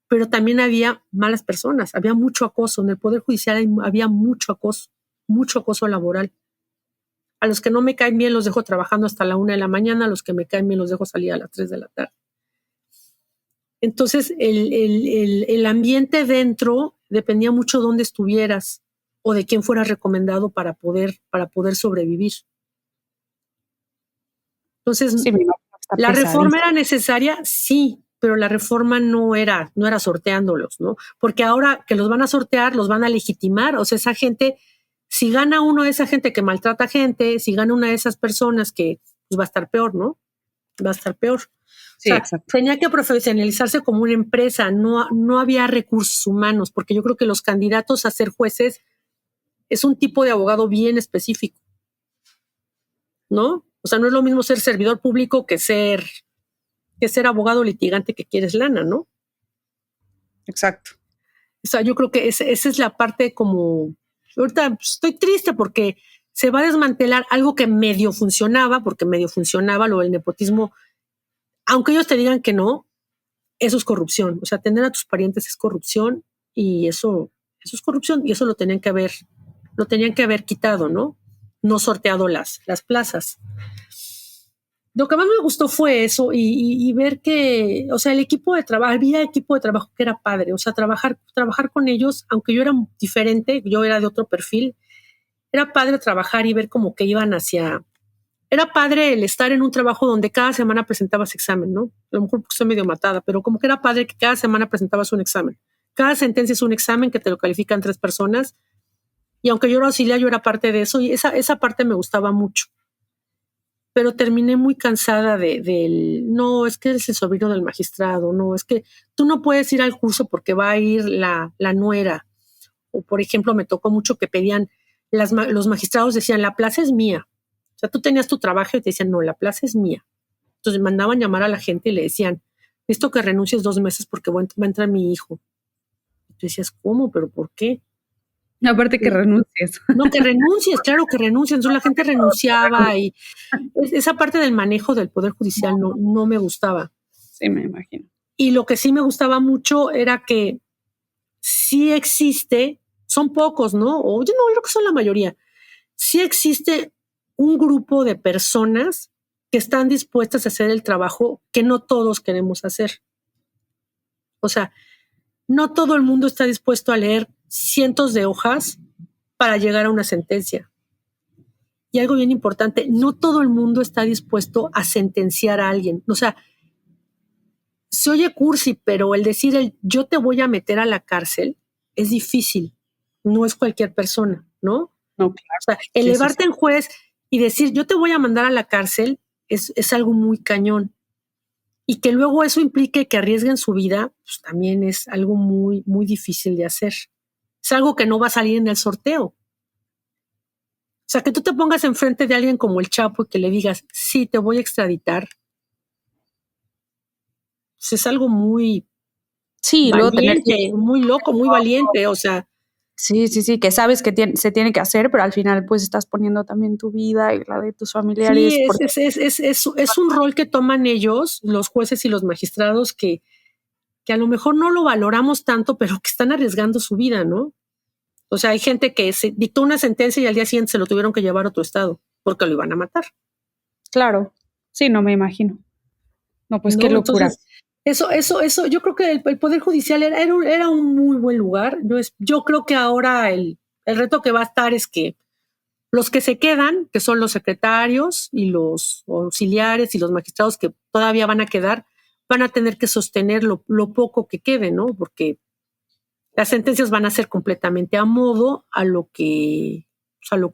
A: pero también había malas personas, había mucho acoso. En el Poder Judicial había mucho acoso laboral. A los que no me caen bien los dejo trabajando hasta la 1 de la mañana, a los que me caen bien los dejo salir a las 3 de la tarde. Entonces, el ambiente dentro dependía mucho de dónde estuvieras o de quién fueras recomendado para poder sobrevivir. Entonces, sí, la reforma era necesaria, sí, pero la reforma no era sorteándolos, ¿no? Porque ahora que los van a sortear, los van a legitimar. O sea, esa gente, si gana uno de esa gente que maltrata gente, si gana una de esas personas que pues va a estar peor, ¿no? Va a estar peor.
C: Sí,
A: o sea,
C: exacto.
A: Tenía que profesionalizarse como una empresa, no había recursos humanos, porque yo creo que los candidatos a ser jueces es un tipo de abogado bien específico, ¿no? O sea, no es lo mismo ser servidor público que ser abogado litigante que quieres lana, ¿no?
C: Exacto.
A: O sea, yo creo que esa es la parte como... Ahorita estoy triste porque se va a desmantelar algo que medio funcionaba, lo del nepotismo. Aunque ellos te digan que no, eso es corrupción. O sea, tener a tus parientes es corrupción y eso es corrupción y eso lo tenían que haber quitado, ¿no? No sorteado las plazas. Lo que más me gustó fue eso y ver que, o sea, el equipo de trabajo, había equipo de trabajo que era padre. O sea, trabajar con ellos, aunque yo era diferente, yo era de otro perfil, era padre trabajar y ver como que iban hacia... Era padre el estar en un trabajo donde cada semana presentabas examen, ¿no? A lo mejor porque estoy medio matada, pero como que era padre que cada semana presentabas un examen. Cada sentencia es un examen que te lo califican 3 personas. Y aunque yo era auxiliar, yo era parte de eso y esa parte me gustaba mucho. Pero terminé muy cansada no, es que eres el sobrino del magistrado, no, es que tú no puedes ir al curso porque va a ir la nuera. O, por ejemplo, me tocó mucho que pedían, los magistrados decían, la plaza es mía. O sea, tú tenías tu trabajo y te decían, no, la plaza es mía. Entonces mandaban llamar a la gente y le decían, necesito que renuncies 2 meses porque va a entrar mi hijo. Y tú decías, ¿cómo? ¿Pero por qué?
C: Aparte que renuncies.
A: No, que renuncies, claro que renuncies. Entonces la gente renunciaba y esa parte del manejo del Poder Judicial no me gustaba.
C: Sí, me imagino.
A: Y lo que sí me gustaba mucho era que sí existe, son pocos, ¿no? O yo creo que son la mayoría. Sí existe un grupo de personas que están dispuestas a hacer el trabajo que no todos queremos hacer. O sea, no todo el mundo está dispuesto a leer cientos de hojas para llegar a una sentencia. Y algo bien importante, no todo el mundo está dispuesto a sentenciar a alguien. O sea, se oye cursi, pero el decir yo te voy a meter a la cárcel es difícil. No es cualquier persona, ¿no?
C: No, claro.
A: O sea, elevarte en juez y decir yo te voy a mandar a la cárcel es algo muy cañón. Y que luego eso implique que arriesguen su vida, pues también es algo muy, muy difícil de hacer. Es algo que no va a salir en el sorteo. O sea, que tú te pongas enfrente de alguien como el Chapo y que le digas, sí, te voy a extraditar. Pues es algo muy valiente, muy loco, muy valiente, o sea.
C: Sí, que sabes que se tiene que hacer, pero al final pues estás poniendo también tu vida y la de tus familiares.
A: Sí, es un rol que toman ellos, los jueces y los magistrados, que a lo mejor no lo valoramos tanto, pero que están arriesgando su vida, ¿no? O sea, hay gente que se dictó una sentencia y al día siguiente se lo tuvieron que llevar a otro estado porque lo iban a matar.
C: Claro, sí, no me imagino. No, pues qué locura.
A: Entonces, eso, yo creo que el Poder Judicial era un muy buen lugar. Yo creo que ahora el reto que va a estar es que los que se quedan, que son los secretarios y los auxiliares y los magistrados que todavía van a quedar, van a tener que sostener lo poco que quede, ¿no? Porque las sentencias van a ser completamente a modo a lo que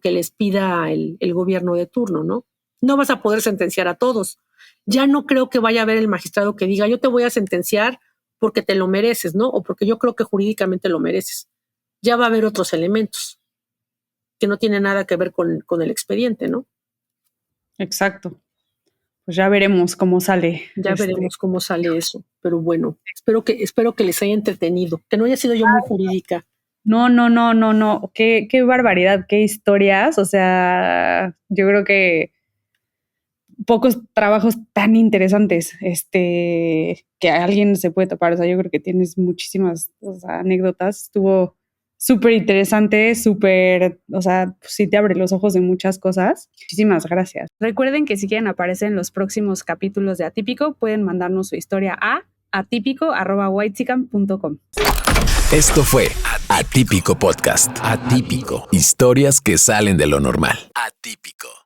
A: les pida el gobierno de turno, ¿no? No vas a poder sentenciar a todos. Ya no creo que vaya a haber el magistrado que diga, yo te voy a sentenciar porque te lo mereces, ¿no? O porque yo creo que jurídicamente lo mereces. Ya va a haber otros elementos que no tienen nada que ver con el expediente, ¿no?
C: Exacto. Pues ya veremos cómo sale.
A: Ya veremos cómo sale eso. Pero bueno, espero que les haya entretenido, que no haya sido yo muy jurídica.
C: No. Qué barbaridad, qué historias. O sea, yo creo que pocos trabajos tan interesantes que alguien se puede topar. O sea, yo creo que tienes muchísimas anécdotas. Estuvo súper interesante, o sea, sí te abre los ojos de muchas cosas. Muchísimas gracias. Recuerden que si quieren aparecer en los próximos capítulos de Atípico, pueden mandarnos su historia a atípico@whitezican.com.
B: Esto fue Atípico Podcast. Atípico. Historias que salen de lo normal. Atípico.